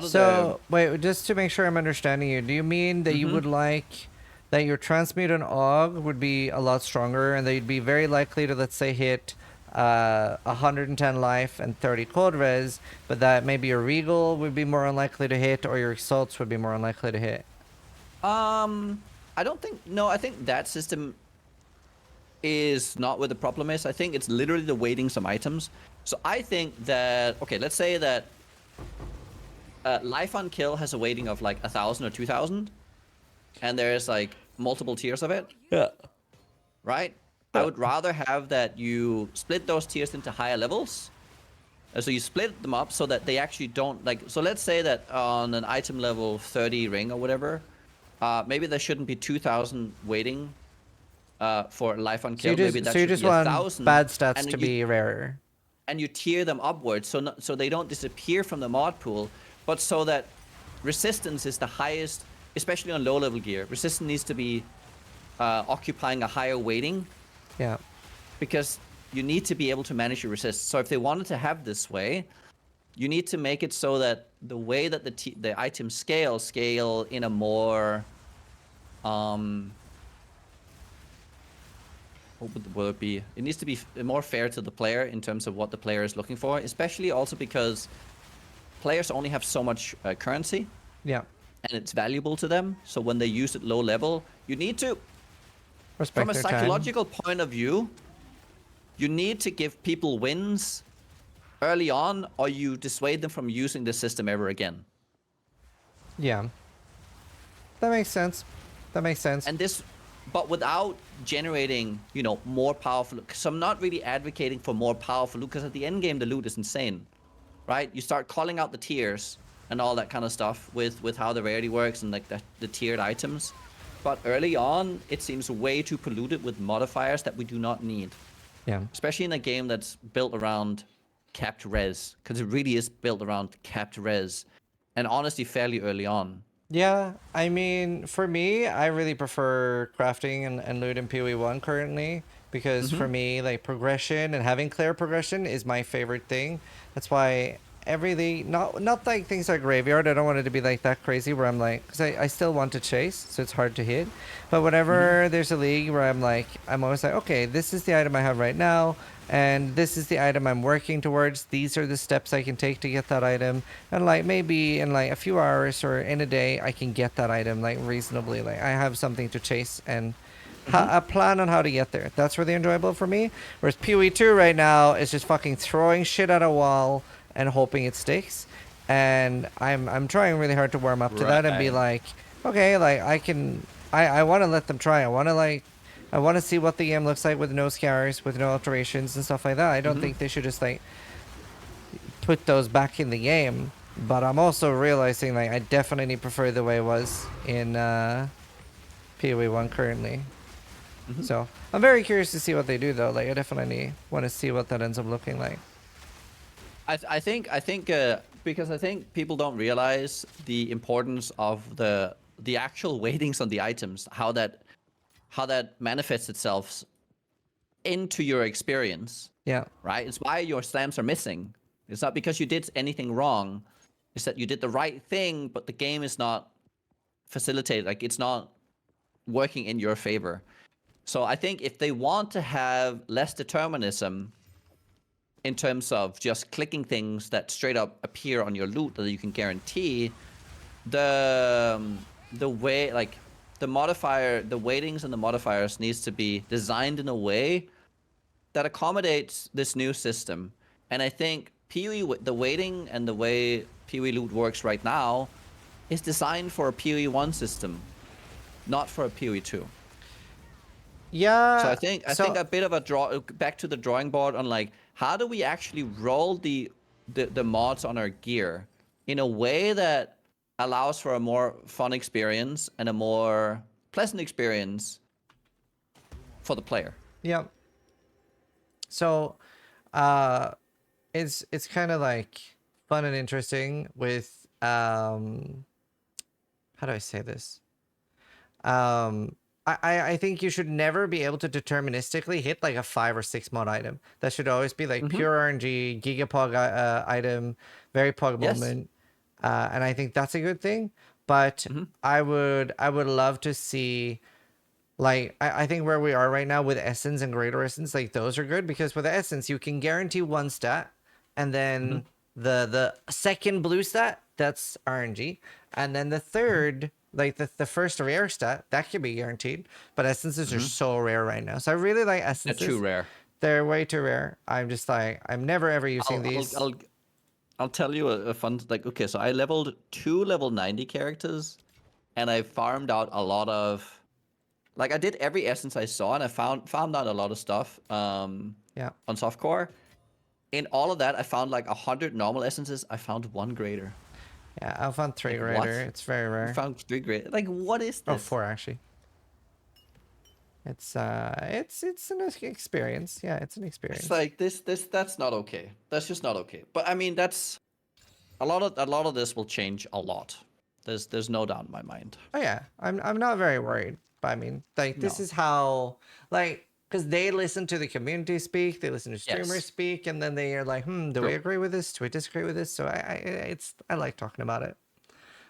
So, wait, just to make sure I'm understanding you, do you mean that you would like that your transmute and aug would be a lot stronger and they'd be very likely to, let's say, hit 110 life and 30 cold res, but that maybe your regal would be more unlikely to hit or your assaults would be more unlikely to hit? I don't think... No, I think that system is not where the problem is. I think it's literally the weighting some items. So I think that... Okay, let's say that life on kill has a weighting of like 1,000 or 2,000. And there's like multiple tiers of it. Yeah. Right? I would rather have that you split those tiers into higher levels. So you split them up so that they actually don't like... So let's say that on an item level 30 ring or whatever, maybe there shouldn't be 2,000 weighting for life on kill. Maybe that should be 1,000. Bad stats to be rarer. And you tier them upwards so they don't disappear from the mod pool, but so that resistance is the highest, especially on low level gear. Resistance needs to be occupying a higher weighting. Yeah. Because you need to be able to manage your resist. So if they wanted to have this way, you need to make it so that the way that the items scale in a more what would it be? It needs to be more fair to the player in terms of what the player is looking for, especially also because players only have so much currency, Yeah. and it's valuable to them. So when they use it low level, you need to, from Respect a their time. psychological point of view, you need to give people wins early on, or you dissuade them from using the system ever again. Yeah. That makes sense. That makes sense. And this, but without generating, you know, more powerful. So I'm not really advocating for more powerful loot, because at the end game the loot is insane, right? You start calling out the tiers and all that kind of stuff with how the rarity works and like the tiered items. But early on, it seems way too polluted with modifiers that we do not need, Yeah. especially in a game that's built around capped res, because it really is built around capped res, and honestly, fairly early on. Yeah, I mean, for me, I really prefer crafting and loot in PoE1 currently because Mm-hmm. for me, like progression and having clear progression is my favorite thing. That's why every league, not like things like Graveyard, I don't want it to be like that crazy where I'm like, because I still want to chase, so it's hard to hit. But Mm-hmm. whenever there's a league where I'm like, I'm always like, okay, this is the item I have right now. And this is the item I'm working towards. These are the steps I can take to get that item. And like maybe in like a few hours or in a day, I can get that item like reasonably. Like I have something to chase and Mm-hmm. a plan on how to get there. That's really enjoyable for me. Whereas PoE2 right now is just fucking throwing shit at a wall and hoping it sticks. And I'm trying really hard to warm up to that and be Right. like, okay, like I want to let them try. I want to see what the game looks like with no scars, with no alterations and stuff like that. I don't Mm-hmm. think they should just like put those back in the game. But I'm also realizing like I definitely prefer the way it was in PoE1 currently. Mm-hmm. So I'm very curious to see what they do though. Like I definitely want to see what that ends up looking like. I think because I think people don't realize the importance of the actual weightings on the items, how that manifests itself into your experience, Yeah. right? It's why your slams are missing. It's not because you did anything wrong. It's that you did the right thing, but the game is not facilitated. Like it's not working in your favor. So I think if they want to have less determinism in terms of just clicking things that straight up appear on your loot that you can guarantee, the way like the modifier, the weightings and the modifiers needs to be designed in a way that accommodates this new system. And I think PoE, the weighting and the way PoE loot works right now is designed for a PoE1 system, not for a PoE2. So I Yeah. think So a bit of a draw back to the drawing board on like how do we actually roll the mods on our gear in a way that allows for a more fun experience and a more pleasant experience for the player. yeah. So uh it's kind of like fun and interesting with how do I say this? Um, I think you should never be able to deterministically hit like a 5 or 6 mod item. That should always be like Mm-hmm. pure RNG, Gigapog item, very pug Yes. moment, and I think that's a good thing. But Mm-hmm. I would love to see like I think where we are right now with Essence and Greater Essence, like those are good because with the Essence you can guarantee one stat, and Mm-hmm. then the second blue stat that's RNG, and then the Mm-hmm. third like the first rare stat that can be guaranteed. But essences are Mm-hmm. so rare right now, so I really like They're too essences. rare. They're way too rare. I'm just like I'm never ever using I'll I'll these. I'll I'll tell you a fun like okay, so I leveled 2 level 90 characters and I farmed out a lot of like I did every essence I saw and I found out a lot of stuff Yeah, on softcore. In all of that I found like 100 normal essences. I found one greater. yeah. I found three Like greater. what? It's very You rare. found 3 greater. Like what is Oh, this? four actually. It's an experience. Yeah, it's an It's experience. like this that's not okay. That's just not okay. But I mean that's a lot of this will change a lot. There's no doubt in my mind. Oh yeah, I'm not very worried. But I mean, like this No. is how like because they listen to the community speak, they listen to streamers Yes. speak, and then they are like, do we True. agree with this? Do we disagree with this? So I like talking about it.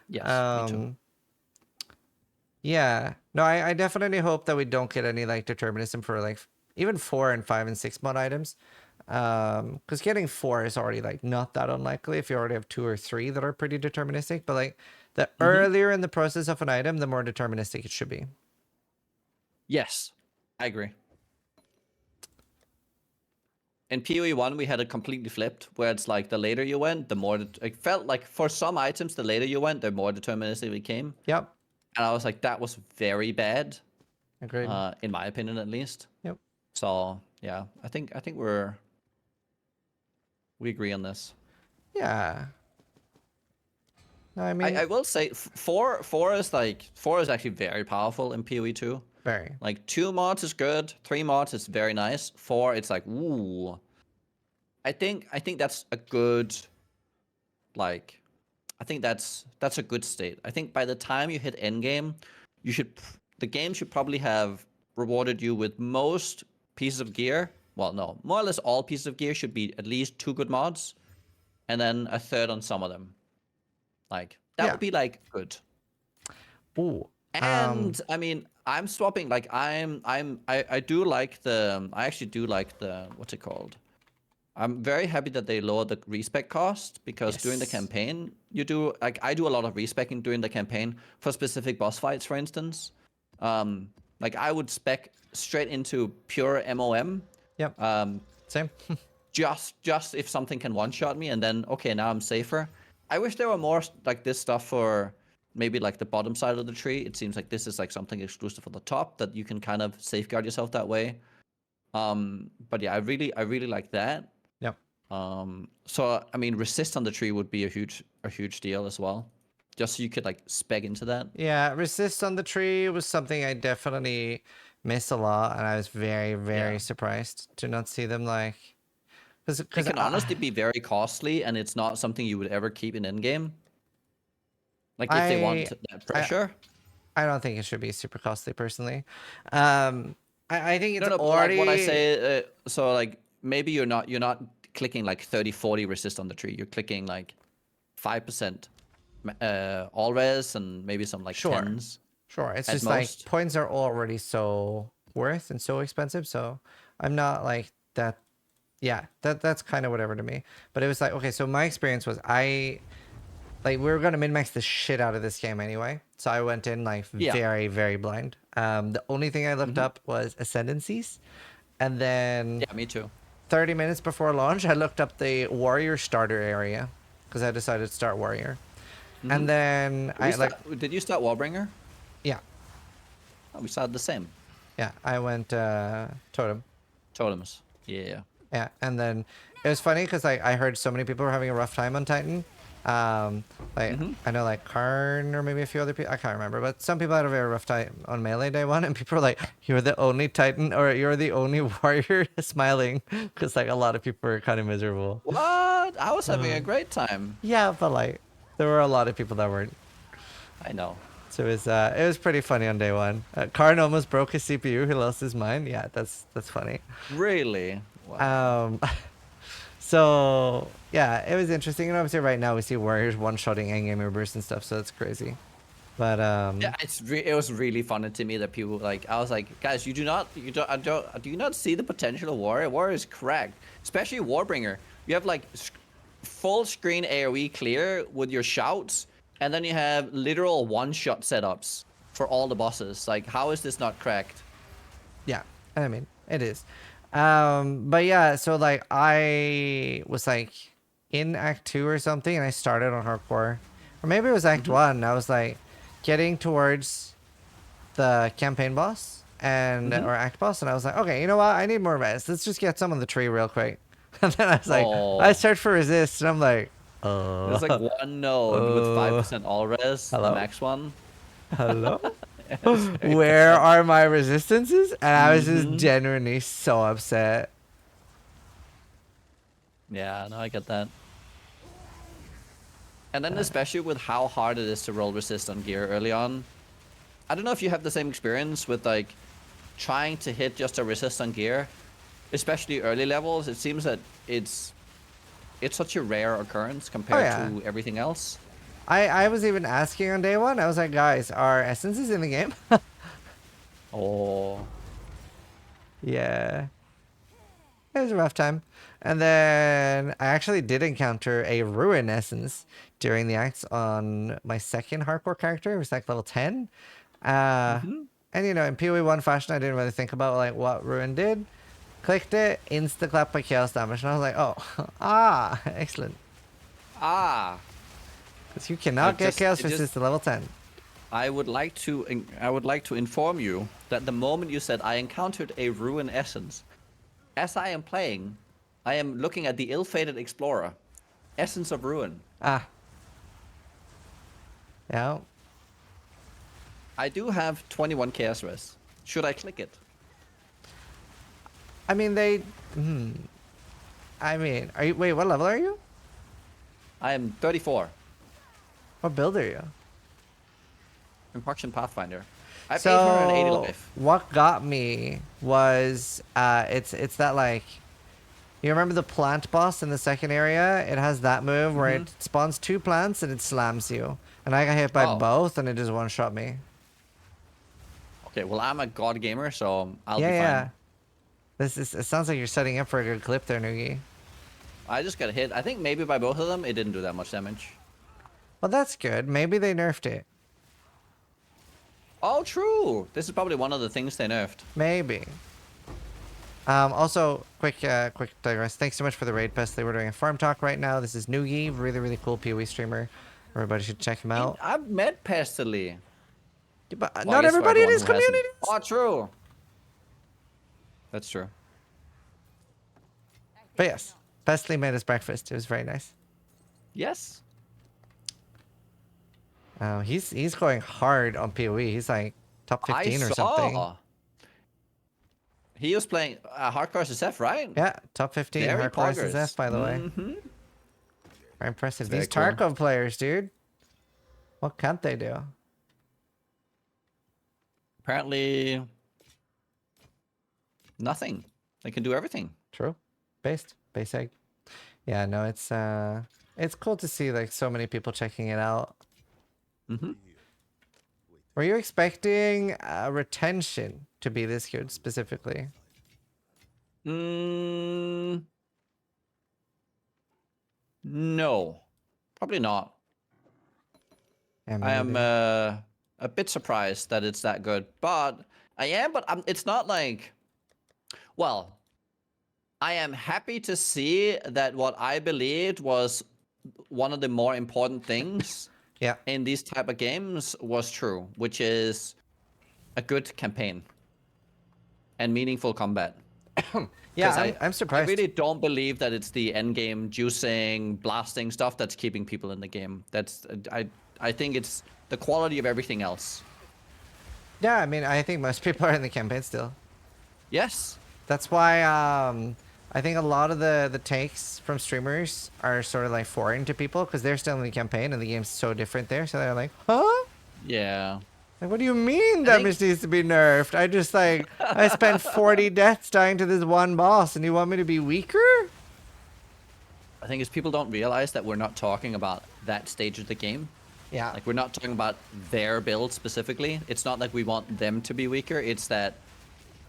Yes, me too. Um, yeah, no, I definitely hope that we don't get any like determinism for like even 4 and 5 and 6 mod items. Because getting 4 is already like not that unlikely if you already have 2 or 3 that are pretty deterministic. But like the earlier in the process of an item, the more deterministic it should be. Yes, I agree. In PoE 1, we had it completely flipped, where it's like the later you went, the more... It felt like for some items, the later you went, the more deterministic it became. Yep. And I was like, that was very bad. Agreed. In my opinion, at least. Yep. So, yeah, I think we agree on this. Yeah. No, I mean... I will say, 4 is actually very powerful in PoE 2. Very. Like 2 mods is good, 3 mods is very nice. 4, it's like, ooh. I think that's a good, like, I think that's a good state. I think by the time you hit endgame, the game should probably have rewarded you with most pieces of gear. Well, no, more or less all pieces of gear should be at least 2 good mods, and then a third on some of them. Like that would be like good. Ooh. And I mean, I'm swapping. Like I do like the. I actually do like the. What's it called? I'm very happy that they lowered the respec cost because during the campaign, you do like I do a lot of respecing during the campaign for specific boss fights, for instance. Like I would spec straight into pure MOM. Yep. Same. just if something can one-shot me, and then okay, now I'm safer. I wish there were more like this stuff for maybe like the bottom side of the tree. It seems like this is like something exclusive for the top that you can kind of safeguard yourself that way. But yeah, I really like that. Yep. So I mean, resist on the tree would be a huge deal as well, just so you could like spec into that. Yeah, resist on the tree was something I definitely miss a lot, and I was very surprised to not see them like. It can honestly be very costly, and it's not something you would ever keep in endgame. Like if they want that pressure. I don't think it should be super costly personally. I think it's no, already... like what I say. So like maybe you're not clicking like 30-40 resist on the tree. You're clicking like 5% all res and maybe some like 10s. Sure, it's just most. Like points are already so worth and so expensive, so I'm not like that. Yeah, that's kind of whatever to me. But it was like, okay, so my experience was we were gonna min-max the shit out of this game anyway, so I went in like very blind. The only thing I looked up was ascendancies, and then me too. 30 minutes before launch, I looked up the warrior starter area because I decided to start warrior, and then Did you start Warbringer? Yeah. Oh, we started the same. Yeah, I went totem. Totems. Yeah. Yeah, and then it was funny because like I heard so many people were having a rough time on Titan. I know like Karn or maybe a few other people, I can't remember, but some people had a very rough time on melee day 1, and people were like, "You're the only Titan, or you're the only warrior smiling," because like a lot of people were kind of miserable. What? I was having a great time. Yeah, but like there were a lot of people that weren't. I know. So it was pretty funny on day 1. Karn almost broke his CPU. He lost his mind. Yeah, that's funny. Really? Wow. So yeah, it was interesting, and obviously right now we see warriors one-shotting endgame reverse and stuff, so that's crazy. But yeah, it was really funny to me that people like, I was like, guys, do you not see the potential of warrior? Warrior is cracked, especially Warbringer. You have like full screen AoE clear with your shouts, and then you have literal one-shot setups for all the bosses. Like, how is this not cracked? Yeah, I mean, it is. But yeah, so like I was like in Act 2 or something, and I started on hardcore, or maybe it was Act 1. I was like getting towards the campaign boss and or Act boss, and I was like, okay, you know what? I need more res. Let's just get some on the tree real quick. And then I was like, I searched for resist, and I'm like, there's like one node with 5% all res, the max one. Hello. Where are my resistances? And I was just genuinely so upset. Yeah, no, I get that. And then especially with how hard it is to roll resist on gear early on. I don't know if you have the same experience with like trying to hit just a resist on gear, especially early levels. It seems that it's such a rare occurrence compared to everything else. I was even asking on day 1. I was like, guys, are essences in the game? Yeah. It was a rough time. And then I actually did encounter a ruin essence during the acts on my second hardcore character. It was like level 10. Mm-hmm. And you know, in PoE 1 fashion, I didn't really think about like what ruin did. Clicked it, insta clap by chaos damage, and I was like, oh, excellent. Ah, Because you cannot get chaos it just resist to level 10. I would like to inform you that the moment you said I encountered a ruin essence, as I am playing, I am looking at the ill-fated explorer, essence of ruin. Ah. Yeah. I do have 21 chaos res. Should I click it? I mean, I mean, wait, what level are you? I am 34. What build are you? Impaction Pathfinder. I have 880 So life. what got me was it's that like you remember the plant boss in the second area? It has that move where it spawns 2 plants and it slams you. And I got hit by Oh. both and it just one shot me. Okay, well I'm a god gamer, so I'll Yeah, be yeah. fine. It sounds like you're setting up for a good clip there, Noogie. I just got hit. I think maybe by both of them, it didn't do that much damage. Well, that's good. Maybe they nerfed it. Oh, true. This is probably one of the things they nerfed. Maybe. Also, quick digress. Thanks so much for the raid, Pestley. We're doing a farm talk right now. This is Noogie, really, really cool PoE streamer. Everybody should check him out. I've met Pestily. But Well, I not guess for everybody in everyone his who hasn't. community. Oh, true. That's true. But yes, Pestley made us breakfast. It was very nice. Yes. He's going hard on PoE. He's like top 15 or something. He was playing Hardcore SF, right? Yeah, top 15 Very hardcore poggers. SSF, by the way. Mm-hmm. Very impressive. Very These cool. Tarkov players, dude. What can't they do? Apparently, nothing. They can do everything. True. Basic. Yeah, no, it's cool to see like so many people checking it out. Mm-hmm. Were you expecting retention to be this good specifically? No, probably not. Yeah, I am maybe. a bit surprised that it's that good, but it's not like, well, I am happy to see that what I believed was one of the more important things Yeah. in these type of games was true, which is a good campaign and meaningful combat. Yeah, I'm surprised. I really don't believe that it's the end game juicing, blasting stuff that's keeping people in the game. I think it's the quality of everything else. Yeah, I mean, I think most people are in the campaign still. Yes. That's why I think a lot of the takes from streamers are sort of like foreign to people because they're still in the campaign and the game's so different there. So they're like, huh? Yeah. Like, what do you mean I damage think- needs to be nerfed? I just like, I spent 40 deaths dying to this one boss and you want me to be weaker? I think is people don't realize that we're not talking about that stage of the game. Yeah. Like, we're not talking about their build specifically. It's not like we want them to be weaker. It's that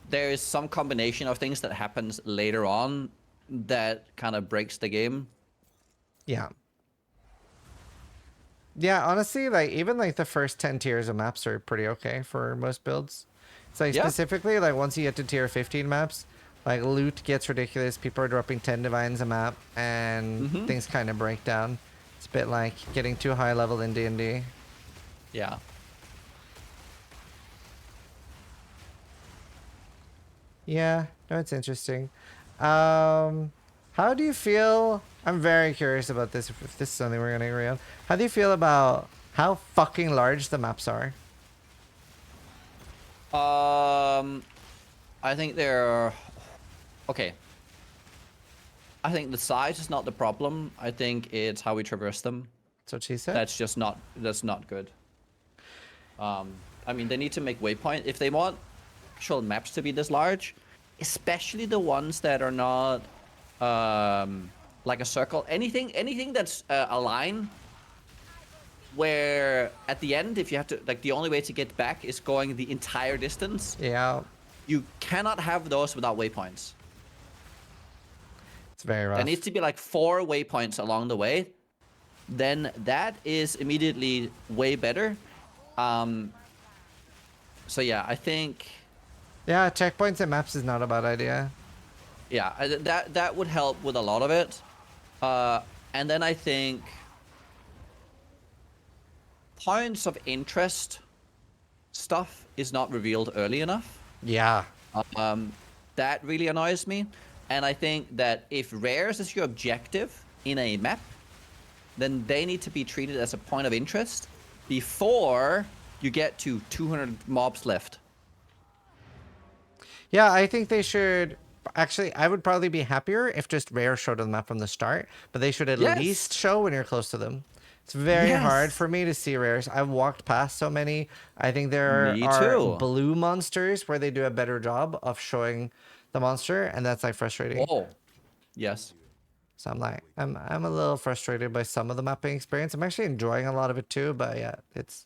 there is some combination of things that happens later on that kind of breaks the game. Yeah. Yeah, honestly, like even like the first 10 tiers of maps are pretty okay for most builds. It's like Yeah. specifically like once you get to tier 15 maps, like loot gets ridiculous. People are dropping 10 divines a map and things kind of break down. It's a bit like getting too high level in D&D. Yeah. Yeah, no, it's interesting. How do you feel? I'm very curious about this. If this is something we're gonna agree on, how do you feel about how fucking large the maps are? I think they're okay. I think the size is not the problem. I think it's how we traverse them. That's what she said. That's not good. I mean, they need to make waypoint if they want actual maps to be this large, especially the ones that are not like a circle. Anything that's a line where at the end, if you have to, like, the only way to get back is going the entire distance. Yeah. You cannot have those without waypoints. It's very rough. There needs to be like 4 waypoints along the way. Then that is immediately way better. So yeah, I think. Yeah, checkpoints and maps is not a bad idea. Yeah, that would help with a lot of it. And then I think points of interest stuff is not revealed early enough. Yeah. That really annoys me. And I think that if rares is your objective in a map, then they need to be treated as a point of interest before you get to 200 mobs left. Yeah, I think they should. Actually, I would probably be happier if just rare showed the map from the start, but they should at Yes. least show when you're close to them. It's very hard Yes. for me to see rares. I've walked past so many. I think there Me are too. blue monsters where they do a better job of showing the monster, and that's like frustrating. Oh, yes. So I'm a little frustrated by some of the mapping experience. I'm actually enjoying a lot of it too, but yeah, it's.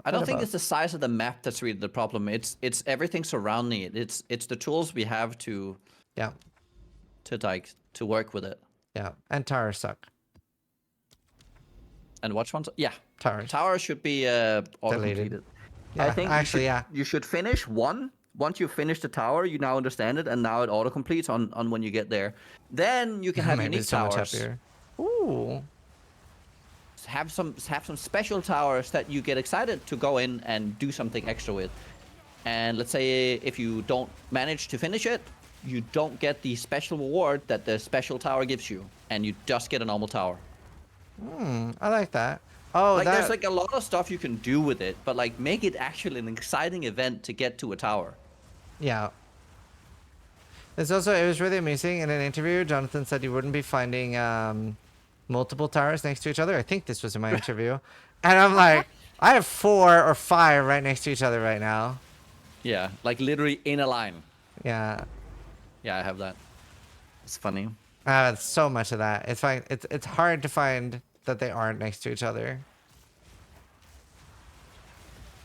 I don't think above. it's the size of the map that's really the problem. It's everything surrounding it. It's the tools we have to Yeah, work with it. yeah, and towers suck. And which ones? Yeah, Towers. Tower should be auto completed. Yeah, I think actually, yeah. you should finish one. Once you finish the tower, you now understand it, and now it auto completes on when you get there. Then you can have Maybe unique so much towers. happier. Ooh. Have some special towers that you get excited to go in and do something extra with. And let's say if you don't manage to finish it, you don't get the special reward that the special tower gives you, and you just get a normal tower. I like that. Oh, Like that. there's like a lot of stuff you can do with it, but like make it actually an exciting event to get to a tower. Yeah. There's also, it was really amusing in an interview. Jonathan said you wouldn't be finding multiple towers next to each other. I think this was in my interview. And I'm like, I have 4 or 5 right next to each other right now. Yeah, like literally in a line. Yeah. Yeah, I have that. It's funny. It's so much of that. It's like, it's hard to find that they aren't next to each other.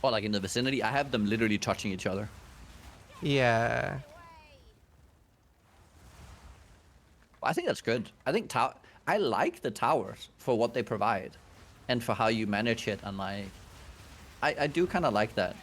Or like in the vicinity, I have them literally touching each other. Yeah. I think that's good. I think I like the towers for what they provide, and for how you manage it. And like, I do kind of like that.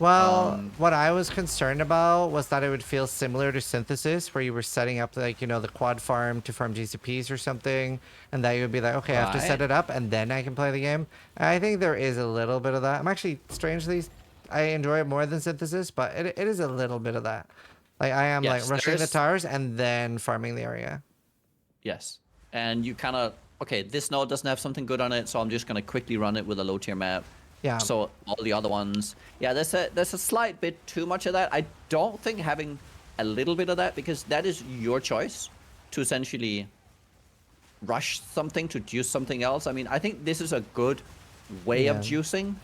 Well, what I was concerned about was that it would feel similar to Synthesis, where you were setting up, like, you know, the quad farm to farm GCPs or something, and that you would be like, okay, I have to set Right. it up, and then I can play the game. And I think there is a little bit of that. I'm actually, strangely, I enjoy it more than Synthesis, but it is a little bit of that. Like, I am, Yes, like, rushing the there's- towers and then farming the area. Yes, and you kind of okay. This node doesn't have something good on it, so I'm just gonna quickly run it with a low tier map. Yeah. So all the other ones, yeah, there's a slight bit too much of that. I don't think having a little bit of that, because that is your choice to essentially rush something to juice something else. I mean, I think this is a good way of Yeah. juicing,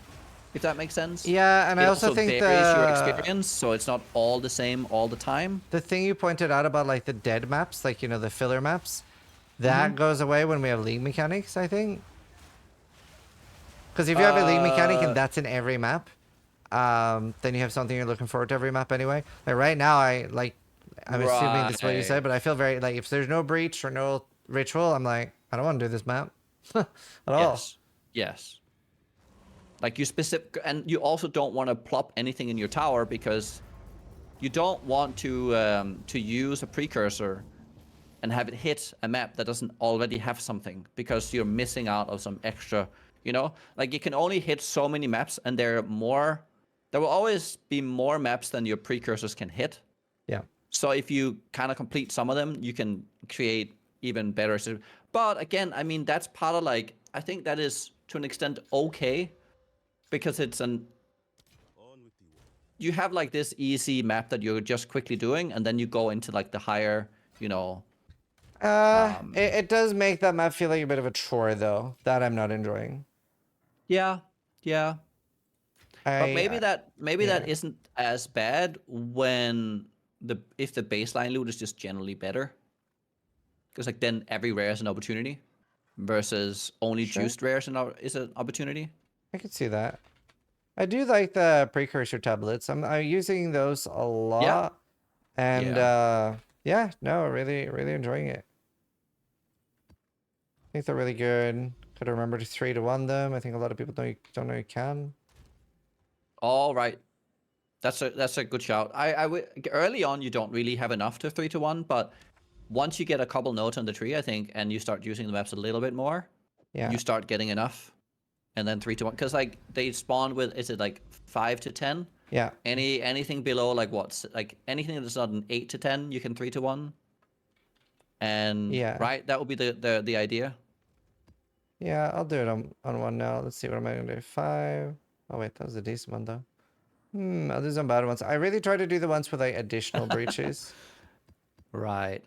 if that makes sense. Yeah, and It I also think varies your experience, so it's not all the same all the time. the thing you pointed out about, like, the dead maps, like, you know, the filler maps, that goes away when we have league mechanics, I think. Because if you have a league mechanic and that's in every map, then you have something you're looking forward to every map anyway. Like right now, I'm assuming that's what you said, but I feel very, like, if there's no breach or no ritual, I'm like, I don't want to do this map at all. Yes. Yes. Like and you also don't want to plop anything in your tower, because you don't want to use a precursor and have it hit a map that doesn't already have something, because you're missing out on some extra, you know? Like you can only hit so many maps, and there will always be more maps than your precursors can hit. Yeah. So if you kind of complete some of them, you can create even better. But again, I mean, that's part of, like, I think that is to an extent okay, because you have like this easy map that you're just quickly doing, and then you go into like the higher, you know. It does make that map feel like a bit of a chore, though. That I'm not enjoying. Yeah, yeah. But maybe that yeah. isn't as bad if the baseline loot is just generally better. Because like then every rare is an opportunity, versus only Sure. juiced rares is an opportunity. I could see that. I do like the precursor tablets. I'm using those a Yeah. lot. And Yeah. yeah, no, really, really enjoying it. I think they're really good. Gotta remember to 3-1 them. I think a lot of people don't know you can. All right. That's a good shout. Early on you don't really have enough to 3-1, but once you get a couple nodes on the tree, I think, and you start using the maps a little bit more, Yeah. you start getting enough. And then 3-1, because like they spawn with, is it like 5 to 10? Yeah. Anything below like what? Like anything that's not an 8 to 10, you can 3-1. And Yeah. right, that would be the idea. Yeah, I'll do it on one now. Let's see, what am I gonna do? 5. Oh wait, that was a decent one though. I'll do some bad ones. I really try to do the ones with like additional breaches. Right.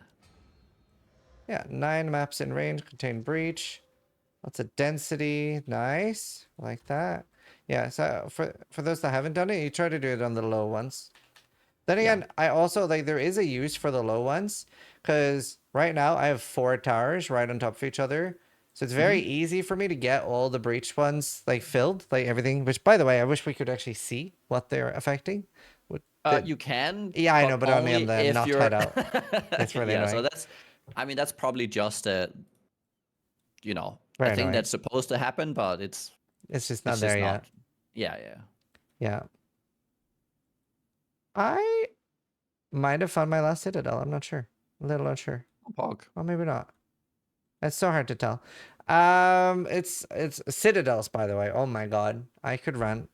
Yeah, 9 maps in range contain breach. Lots of density. Nice. I like that. Yeah, so for those that haven't done it, you try to do it on the low ones. Then Yeah. again, I also like there is a use for the low ones because right now I have 4 towers right on top of each other. So it's very easy for me to get all the breach ones like filled, like everything, which by the way, I wish we could actually see what they're affecting. You can, Yeah, I know, but but only on only the if not you're hideout. It's really yeah, so annoying. that's, I mean, that's probably just a Very thing annoying. that's supposed to happen, but it's It's just not it's just there not. yet. Yeah, yeah. Yeah. I might have found my last Citadel. I'm not sure. A little unsure. Pog. Well, maybe not. It's so hard to tell. It's Citadels, by the way. Oh my god, I could run.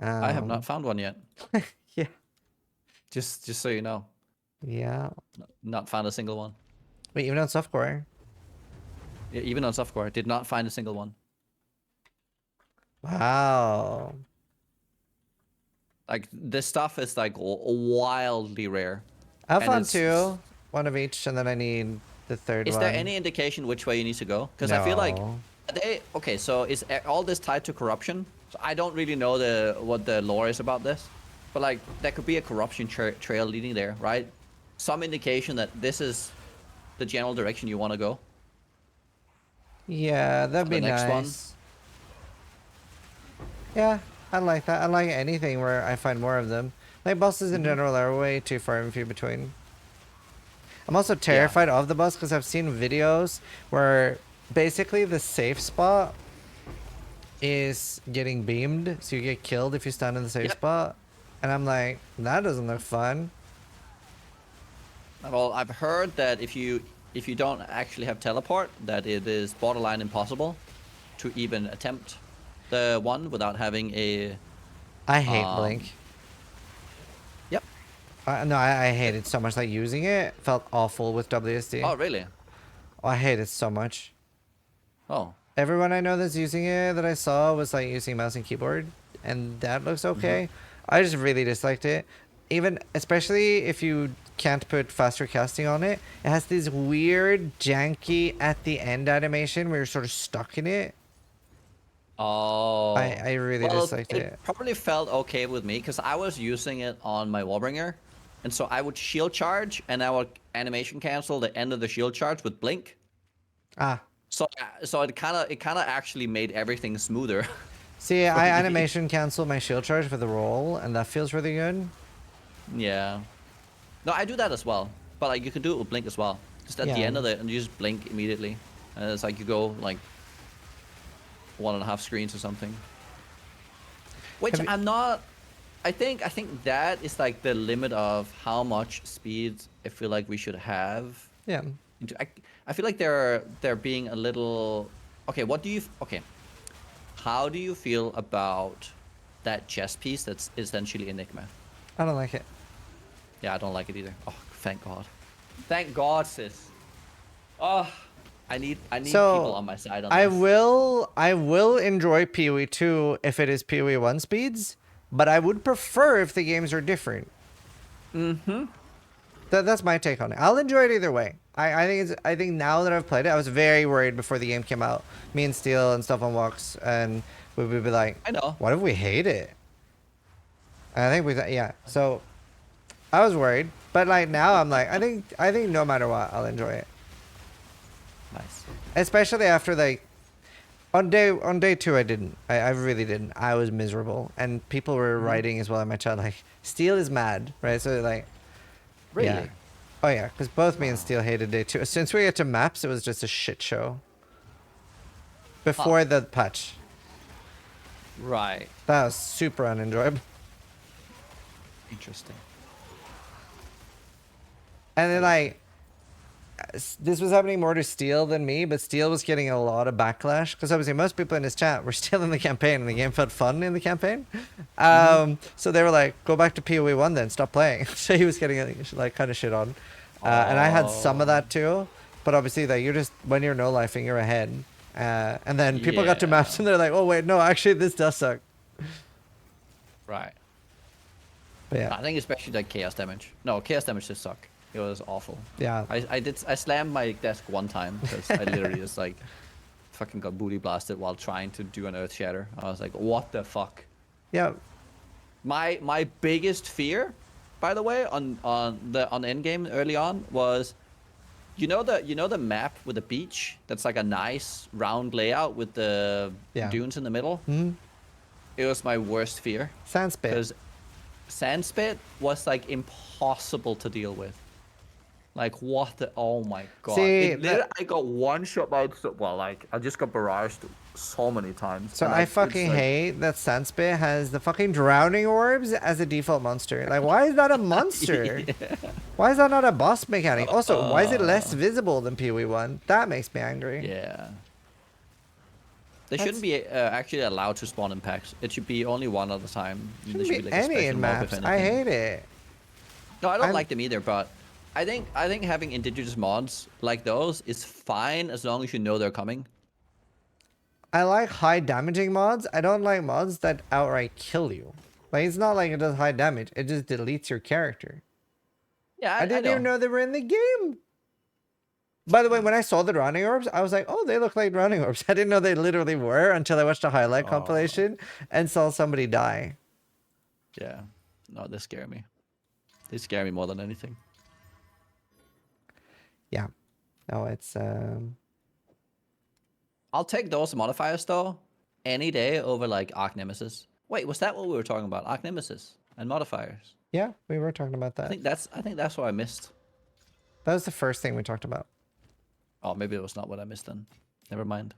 I have not Um, found one yet. yeah, Just so you know, yeah. not found a single one. Wait, even on softcore. Yeah, even on softcore, did not find a single one. Wow. Like this stuff is like wildly rare. I And found it's 2, one of each, and then I need the third Is one. there any indication which way you need to go? Because I feel like No. okay, so is all this tied to corruption? So I don't really know what the lore is about this, but like there could be a corruption trail leading there, right? Some indication that this is the general direction you want to go Yeah, that'd for be the next one. nice. Yeah, I like that. I like anything where I find more of them. Like bosses in general are way too far and few between. I'm also terrified of the boss because I've seen videos where basically the safe spot is getting beamed, so you get killed if you stand in the safe Yep. spot. And I'm like, that doesn't look fun. Well, I've heard that if you don't actually have teleport, that it is borderline impossible to even attempt the one without having a. I hate Blink. Yep. No, I hate it so much. Like using it felt awful with WSD. Oh, really? Oh, I hate it so much. Oh. Everyone I know that's using it that I saw was like using mouse and keyboard, and that looks okay. I just really disliked it. Even especially if you can't put faster casting on it, it has this weird janky at the end animation where you're sort of stuck in it. Oh. I really Well, disliked it it. probably felt okay with me because I was using it on my Warbringer, and so I would shield charge and I would animation cancel the end of the shield charge with blink. Ah, So it kind of actually made everything smoother. see, for I me. animation cancel my shield charge for the roll, and that feels really good. Yeah. No, I do that as well, but like you can do it with blink as well. Just at the Yeah. end of it, and you just blink immediately, and it's like you go like 1.5 screens or something. Which Have you- I'm not. I think that is like the limit of how much speed I feel like we should have. Yeah. I feel like they're being a little. Okay, how do you feel about that chess piece that's essentially Enigma? I don't like it. Yeah, I don't like it either. Oh, thank God. Thank God, sis. Oh, I need So, people on my side on I this. will enjoy PoE 2 if it is PoE 1 speeds, but I would prefer if the games are different. That's my take on it. I'll enjoy it either way. I think now that I've played it, I was very worried before the game came out. Me and Steel and stuff on walks, and we would be like, I know. what if we hate it? And I think yeah. So I was worried, but like now I'm like, I think no matter what, I'll enjoy it. Nice. Especially after like On day two, I didn't. I really didn't. I was miserable, and people were writing as well in my chat like, Steel is mad, right? So like, yeah, Really? oh yeah, because both me and Wow. Steel hated day two. Since we get to maps, it was just a shit show. Huh. Before the patch, Right. that was super unenjoyable. Interesting. And I then got you. like, this was happening more to Steel than me, but Steel was getting a lot of backlash because obviously most people in his chat were still in the campaign and the game felt fun in the campaign. So they were like, go back to PoE 1 then, stop playing. So he was getting like kind of shit on. And I had some of Oh. that too, but obviously that you're just, when you're no lifing, you're ahead. And then people got to Yeah. maps and they're like, oh wait, no, actually this does suck. Right. But yeah, I think especially like chaos damage. No, chaos damage just suck. It was awful. yeah. I slammed my desk one time because I literally just like fucking got booty blasted while trying to do an earth shatter. I was like, what the fuck? Yeah. My biggest fear, by the way, on Endgame early on was, you know the map with the beach that's like a nice round layout with the Yeah. dunes in the middle. It was my worst fear Sandspit. because Sandspit was like impossible to deal with. Like what the? Oh my god! See, It literally, I got one shot by. Well, like I just got barraged so many times, so and I it's fucking like hate that Sandspit has the fucking drowning orbs as a default monster. Like, why is that a monster? Why is that not a boss mechanic? Also, why is it less visible than PoE 1? That makes me angry. yeah. They That's- shouldn't be actually allowed to spawn in packs. It should be only one at a time. And there Shouldn't should be be like a any special in mob if maps. I anything. hate it. No, I don't I'm- like them either, but I think having indigenous mods like those is fine as long as you know they're coming. I like high damaging mods. I don't like mods that outright kill you. Like, it's not like it does high damage. It just deletes your character. Yeah, I I didn't even know. know they were in the game. By the way, when I saw the drowning orbs, I was like, oh, they look like drowning orbs. I didn't know they literally were until I watched a highlight compilation and saw somebody die. Yeah. No, they scare me. They scare me more than anything. Yeah. No, it's I'll take those modifiers though, any day over like Arc Nemesis. Wait, was that what we were talking about? Arc Nemesis and modifiers. yeah, we were talking about I that. think that's what I missed. That was the first thing we talked about. Oh, maybe it was not what I missed then. Never mind.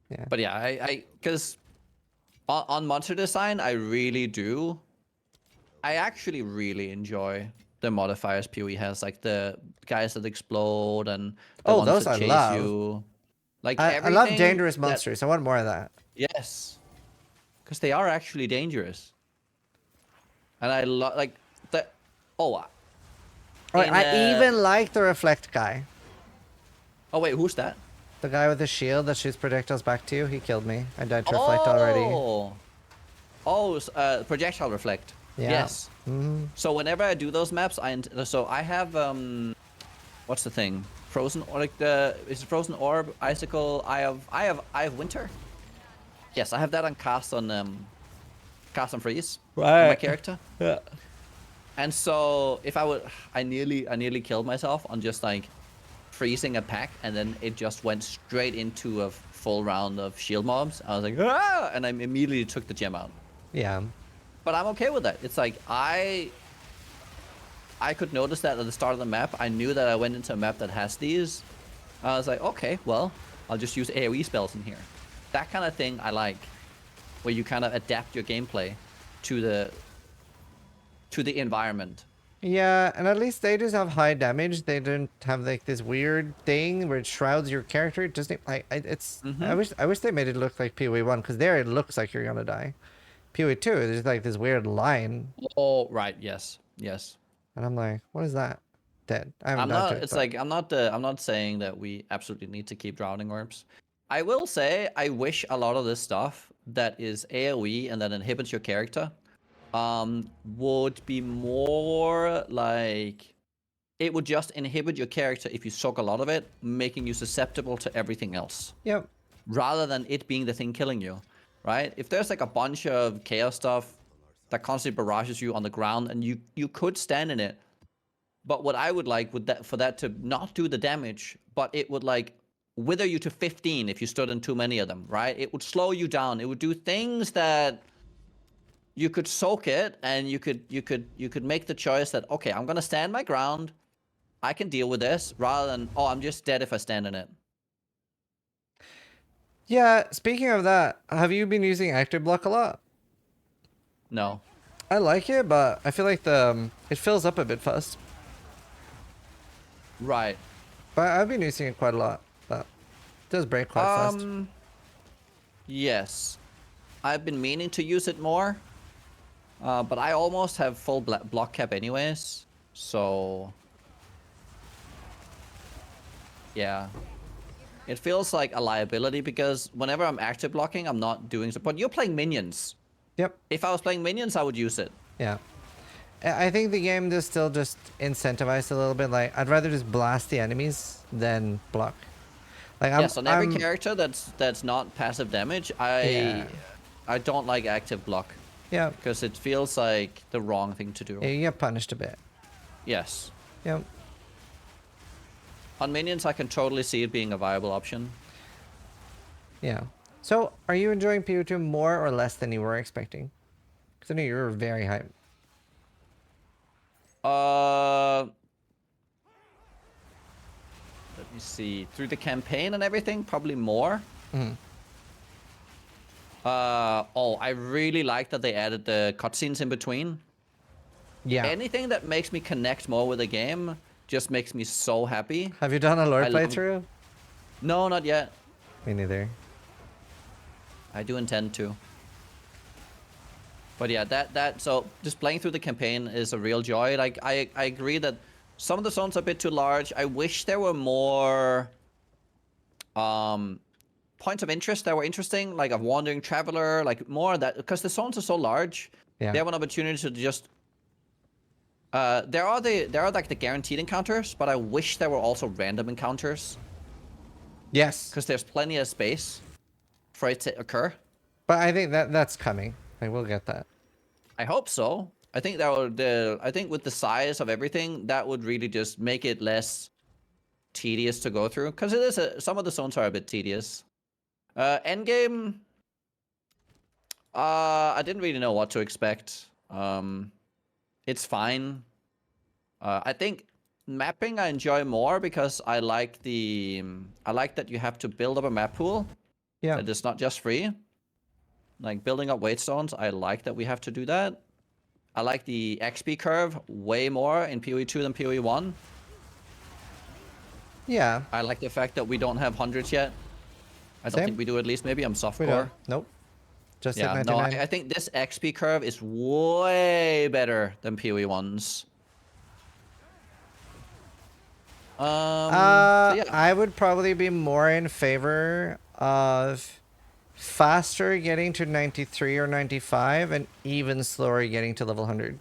Yeah. But yeah, because on monster design, I actually really enjoy the modifiers PoE has, like the guys that explode and the Oh, ones those that I chase love. you. Like I love everything dangerous that, monsters. I want more of that. yes, because they are actually dangerous. And I love like the oh Alright, in, I even like the reflect guy. oh wait, who's that? The guy with the shield that shoots projectiles back to you. He killed me. I died to reflect already. Projectile reflect. Yeah. Yes. So whenever I do those maps, I have what's the thing? Frozen, or like is it Frozen Orb, Icicle? I have Winter. Yes, I have that on cast on freeze. On my Right. character. Yeah. And so if I nearly killed myself on just like freezing a pack, and then it just went straight into a full round of shield mobs. I was like, ah! And I immediately took the gem out. Yeah. But I'm okay with that. It's like I could notice that at the start of the map. I knew that I went into a map that has these. I was like, okay, well, I'll just use AoE spells in here. That kind of thing I like, where you kind of adapt your gameplay to the environment. Yeah, and at least they just have high damage. They don't have like this weird thing where it shrouds your character. It doesn't. It's. I wish they made it look like PoE 1, because there it looks like you're gonna die. PoE 2, there's like this weird line, Oh, right. Yes. Yes. and I'm like, what is that? Dead. I haven't I'm died not. to it. It's But like I'm not saying that we absolutely need to keep drowning orbs. I will say I wish a lot of this stuff that is AoE and that inhibits your character, would be more like it would just inhibit your character if you soak a lot of it, making you susceptible to everything else, yep. rather than it being the thing killing you, right? If there's like a bunch of chaos stuff that constantly barrages you on the ground, and you could stand in it, but what I would like would that for that to not do the damage, but it would like wither you to 15 if you stood in too many of them, right? It would slow you down. It would do things that you could soak it, and you could make the choice that, okay, I'm gonna stand my ground. I can deal with this, rather than, oh, I'm just dead if I stand in it. Yeah, speaking of that, have you been using active block a lot? No. I like it, but I feel like the it fills up a bit fast. Right. But I've been using it quite a lot, but it does break quite fast. Yes. I've been meaning to use it more. But I almost have full block cap anyways. So... yeah. It feels like a liability, because whenever I'm active blocking, I'm not doing support. You're playing minions. Yep. If I was playing minions, I would use it. Yeah. I think the game is still just incentivized a little bit. Like, I'd rather just blast the enemies than block. Like, Yes, on every character that's not passive damage, I don't like active block. Yeah. Because it feels like the wrong thing to do. Yeah, you get punished a bit. Yes. Yep. On minions, I can totally see it being a viable option. Yeah. So, are you enjoying PO2 more or less than you were expecting? Because I know you were very hyped. Let me see. Through the campaign and everything, probably more. Oh, I really like that they added the cutscenes in between. Yeah. Anything that makes me connect more with the game just makes me so happy. Have you done a lore I love- playthrough? No, not yet. Me neither. I do intend to. But yeah, so just playing through the campaign is a real joy. Like, I agree that some of the zones are a bit too large. I wish there were more points of interest that were interesting, like a wandering traveler, like more of that, because the zones are so large. Yeah. They have an opportunity to just there are like the guaranteed encounters, but I wish there were also random encounters, Yes. because there's plenty of space for it to occur. But I think that's coming. Like, we'll get that. I hope so. I think I think with the size of everything, that would really just make it less tedious to go through, because it is some of the zones are a bit tedious. Endgame, I didn't really know what to expect. It's fine. I think mapping I enjoy more, because I like that you have to build up a map pool. Yeah. That is not just free. Like building up waystones, I like that we have to do that. I like the XP curve way more in PoE 2 than PoE 1. Yeah. I like the fact that we don't have hundreds yet. I don't Same. think we do, at least. Maybe I'm We softcore. don't. Nope. Just Yeah, at no, 99. I think this XP curve is way better than PoE 1's. So yeah. I would probably be more in favor of faster getting to 93 or 95 and even slower getting to level 100.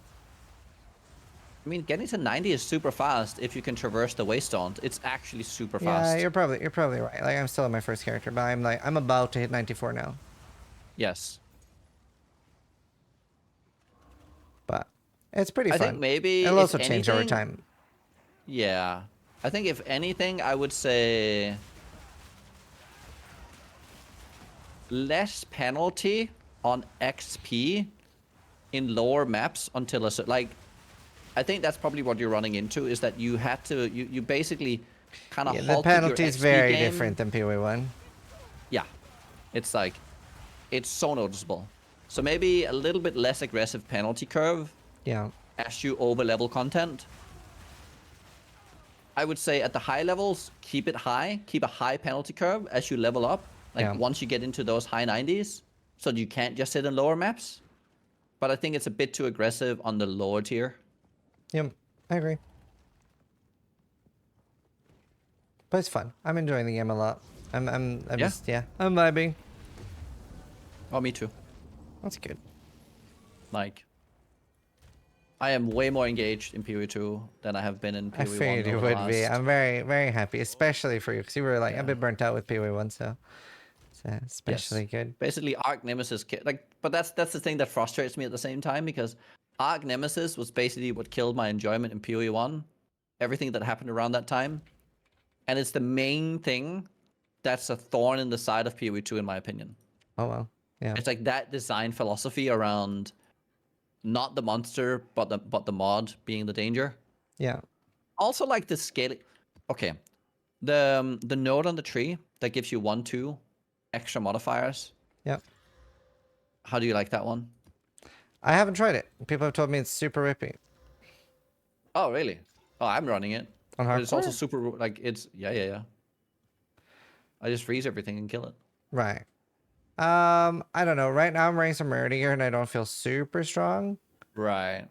I mean, getting to 90 is super fast if you can traverse the waystones. It's actually super fast. Yeah, you're probably right. Like, I'm still in my first character, but I'm about to hit 94 now. Yes. But it's pretty fun. I think maybe It'll if also change over anything- time. Yeah. I think if anything, I would say less penalty on XP in lower maps until like, I think that's probably what you're running into, is that you had to, you basically kind of Yeah, the halted your penalty is XP very game. different than PoE 1. Yeah. It's like, it's so noticeable. So maybe a little bit less aggressive penalty curve Yeah. as you over-level content. I would say at the high levels, keep it high. Keep a high penalty curve as you level up. Like, Yeah. once you get into those high 90s, so you can't just sit in lower maps. But I think it's a bit too aggressive on the lower tier. Yep. I agree. But it's fun. I'm enjoying the game a lot. I'm Yeah. just, yeah. I'm vibing. Oh, me too. That's good. Like, I am way more engaged in PoE 2 than I have been in PoE 1. I figured you over the would be. last- I'm very, very happy, especially for you, because you were like a Yeah. bit burnt out with PoE 1, so it's especially Yes. good. Basically, Arc Nemesis, like, but that's the thing that frustrates me at the same time, because Arc Nemesis was basically what killed my enjoyment in PoE 1. Everything that happened around that time, and it's the main thing that's a thorn in the side of PoE 2 in my opinion. Oh well. Yeah. It's like that design philosophy around not the monster, but the mod being the danger. Yeah. Also, like the scaling. Okay, the node on the tree that gives you 1, 2 extra modifiers. Yep. How do you like that one? I haven't tried it. People have told me it's super rippy. Oh, really? Oh, I'm running it. On But it's also hardcore? super, like, it's, yeah. I just freeze everything and kill it. Right. I don't know. Right now I'm running some Rarity here and I don't feel super strong. Right.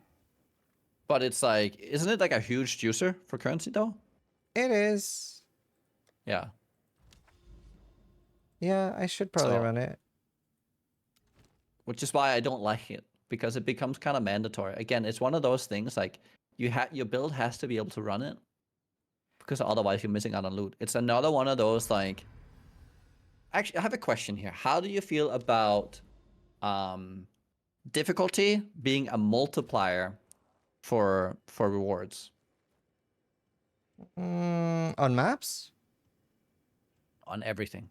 But it's like, isn't it like a huge juicer for currency though? It is. Yeah. Yeah, I should probably So, run it. which is why I don't like it, because it becomes kind of mandatory. Again, it's one of those things like your build has to be able to run it, because otherwise you're missing out on loot. It's another one of those like. Actually, I have a question here. How do you feel about difficulty being a multiplier for rewards On maps? on everything?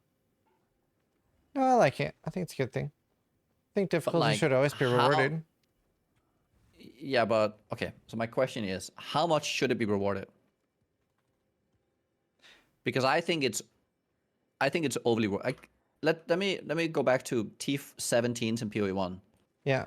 No, I like it. I think it's a good thing. I think But difficulty like, should always be how? rewarded. Yeah, but okay. So my question is, how much should it be rewarded? Because I think it's overly. Like, let me go back to T17s and PoE 1. Yeah.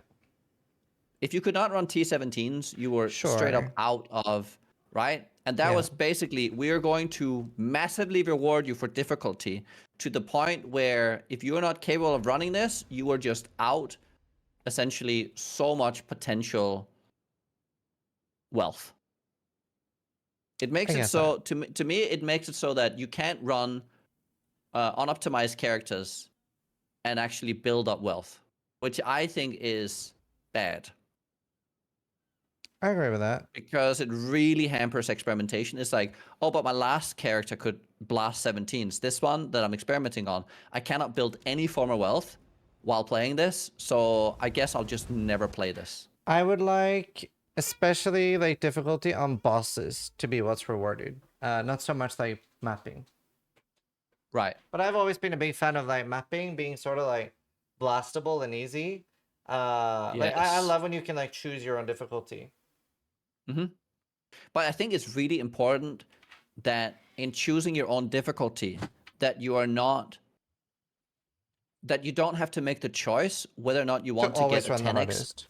If you could not run T17s, you were straight up Sure. out of, right? And that Yeah. was basically, we are going to massively reward you for difficulty to the point where if you are not capable of running this, you are just out essentially so much potential wealth. It makes I it get so, to me, it makes it so that you can't run unoptimized characters and actually build up wealth, which I think is bad. I agree with that. Because it really hampers experimentation. It's like, oh, but my last character could blast 17s. This one that I'm experimenting on, I cannot build any form of wealth while playing this, so I guess I'll just never play this. I would like, especially like difficulty on bosses to be what's rewarded. Not so much like mapping. Right. But I've always been a big fan of like mapping being sort of like blastable and easy. Like I Yes. love when you can like choose your own difficulty. Mm-hmm. But I think it's really important that in choosing your own difficulty, that you are not, that you don't have to make the choice whether or not you want to always get a run the 10x. hardest.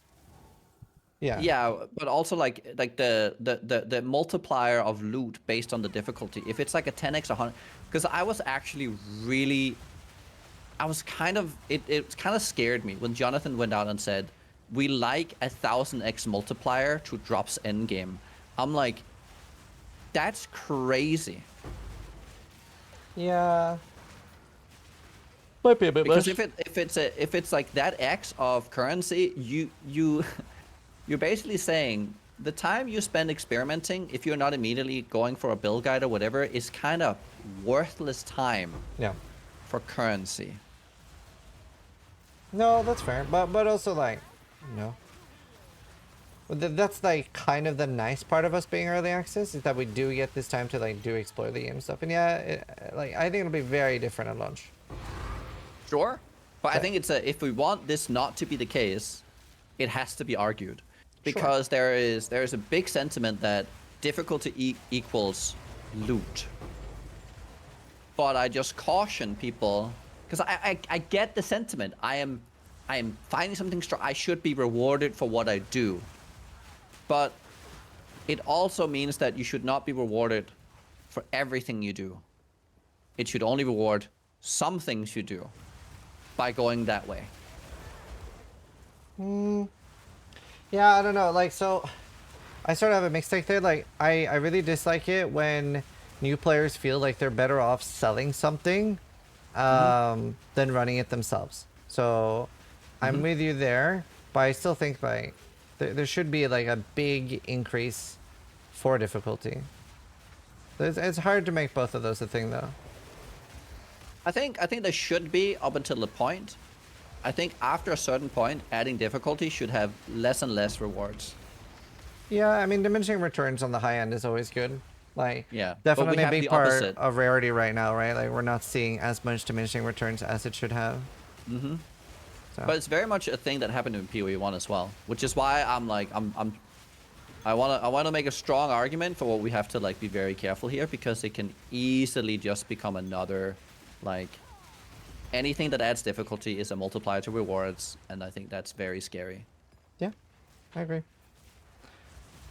Yeah. Yeah, but also like the multiplier of loot based on the difficulty. If it's like a 10x 100, because I was actually really, I was kind of it kind of scared me when Jonathan went out and said we like 1000x multiplier to drops endgame. I'm like, that's crazy. Yeah. Might be a bit Because much. if it's like that X of currency, you're basically saying the time you spend experimenting, if you're not immediately going for a build guide or whatever, is kind of worthless time Yeah. for currency. No, that's fair. But also like, you know. That's like kind of the nice part of us being early access is that we do get this time to like do explore the game and stuff. And yeah, like I think it'll be very different at launch. Sure. But I think it's if we want this not to be the case, it has to be argued. Because there is a big sentiment that difficulty equals loot. But I just caution people, because I get the sentiment. I am finding something strong. I should be rewarded for what I do. But it also means that you should not be rewarded for everything you do. It should only reward some things you do by going that way. Yeah, I don't know. Like, so I sort of have a mixed take there. Like, I really dislike it when new players feel like they're better off selling something than running it themselves. So I'm with you there, but I still think like there should be like a big increase for difficulty. It's hard to make both of those a thing though. I think there should be up until the point. I think after a certain point, adding difficulty should have less and less rewards. Yeah, I mean diminishing returns on the high end is always good. Like, Yeah, but we definitely a have big the part opposite. of Rarity right now, right? Like, we're not seeing as much diminishing returns as it should have. Mm-hmm. So. But it's very much a thing that happened in PoE 1 as well, which is why I'm like, I wanna make a strong argument for what we have to like be very careful here, because it can easily just become another, like, anything that adds difficulty is a multiplier to rewards, and I think that's very scary. Yeah, I agree.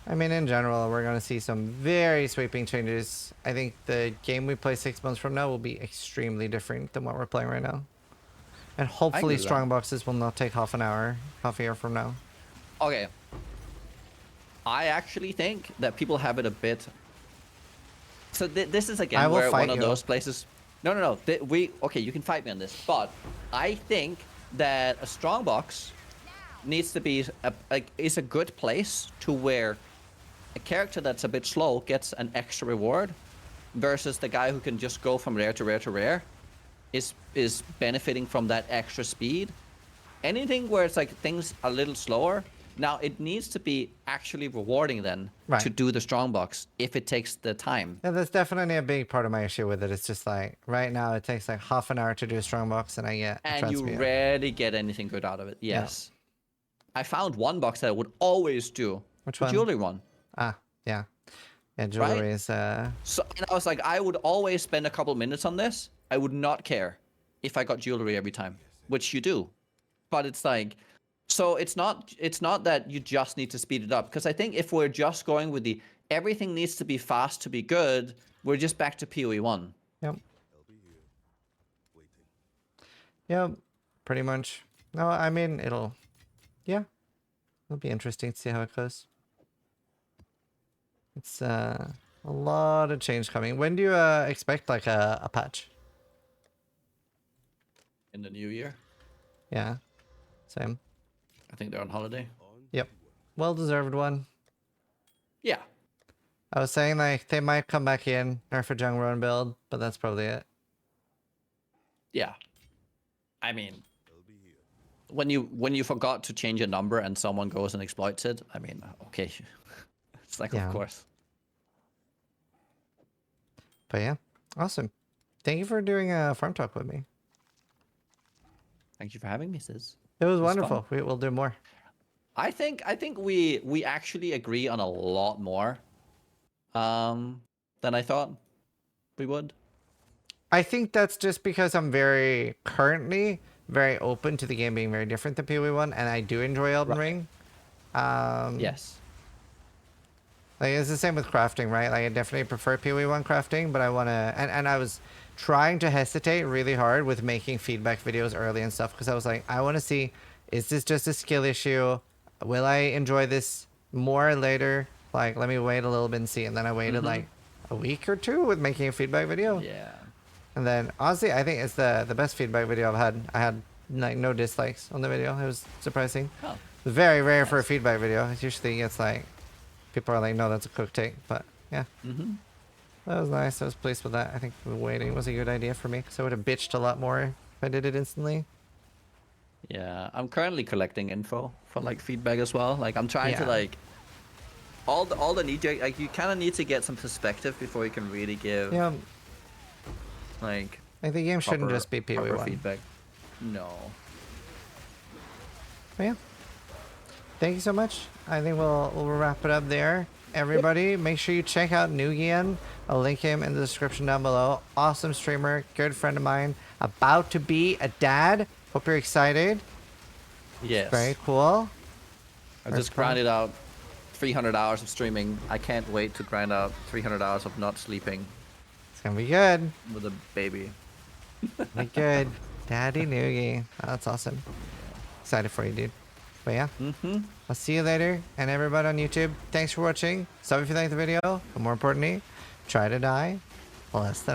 I mean, in general, we're going to see some very sweeping changes. I think the game we play 6 months from now will be extremely different than what we're playing right now. And I agree hopefully with that. strong boxes will not take half a year from now. Okay. I actually think that people have it a bit. So this is again where one of those places. No. Okay, you can fight me on this, but I think that a strong box needs to be is a good place to where a character that's a bit slow gets an extra reward, versus the guy who can just go from rare to rare to rare is benefiting from that extra speed. Anything where it's like things a little slower, now it needs to be actually rewarding then to do the strong box if it takes the time. Yeah, that's definitely a big part of my issue with it. It's just like right now it takes like half an hour to do a strong box and I get a And you transmute. rarely get anything good out of it. Yes. Yeah. I found one box that I would always do. Which the one? Jewelry one. Ah, yeah. Yeah, jewelry is So and I was like, I would always spend a couple minutes on this. I would not care if I got jewelry every time, which you do. But it's like, so it's not that you just need to speed it up, because I think if we're just going with the everything needs to be fast to be good, we're just back to PoE 1. Yep. Yep, pretty much. No, I mean it'll be interesting to see how it goes. It's a lot of change coming. When do you expect like a patch? In the new year. Yeah, same. I think they're on holiday. Yep, well-deserved one. Yeah. I was saying like they might come back in, nerf a jungle run build, but that's probably it. Yeah. I mean, when you forgot to change a number and someone goes and exploits it, I mean, okay. It's like, of course. But yeah, awesome. Thank you for doing a farm talk with me. Thank you for having me, Sis. It was wonderful. We'll do more. I think we actually agree on a lot more than I thought we would. I think that's just because I'm currently very open to the game being very different than PoE 1, and I do enjoy Elden Ring. Yes. Like it's the same with crafting, right? Like I definitely prefer PoE 1 crafting, but I want to, and I was trying to hesitate really hard with making feedback videos early and stuff, because I was like, I want to see, is this just a skill issue? Will I enjoy this more later? Like, let me wait a little bit and see. And then I waited like a week or two with making a feedback video. Yeah. And then honestly, I think it's the best feedback video I've had. I had like no dislikes on the video. It was surprising. Oh. Very rare for a feedback video. It usually gets like, people are like, no, that's a cook take. But yeah. That was nice. I was pleased with that. I think the waiting was a good idea for me, because I would have bitched a lot more if I did it instantly. Yeah, I'm currently collecting info for like feedback as well. Like I'm trying to like all the need like you kind of need to get some perspective before you can really give like the game shouldn't just be PoE 1 feedback. No. But yeah. Thank you so much. I think we'll wrap it up there. Everybody, make sure you check out Nugian. I'll link him in the description down below. Awesome streamer, good friend of mine, about to be a dad. Hope you're excited. Yes. Very cool. I just grinded out 300 hours of streaming. I can't wait to grind out 300 hours of not sleeping. It's gonna be good. With a baby. Be good. Daddy Nugi. Oh, that's awesome. Excited for you, dude. But yeah. I'll see you later. And everybody on YouTube, thanks for watching. Sub if you liked the video. But more importantly, try to die less than I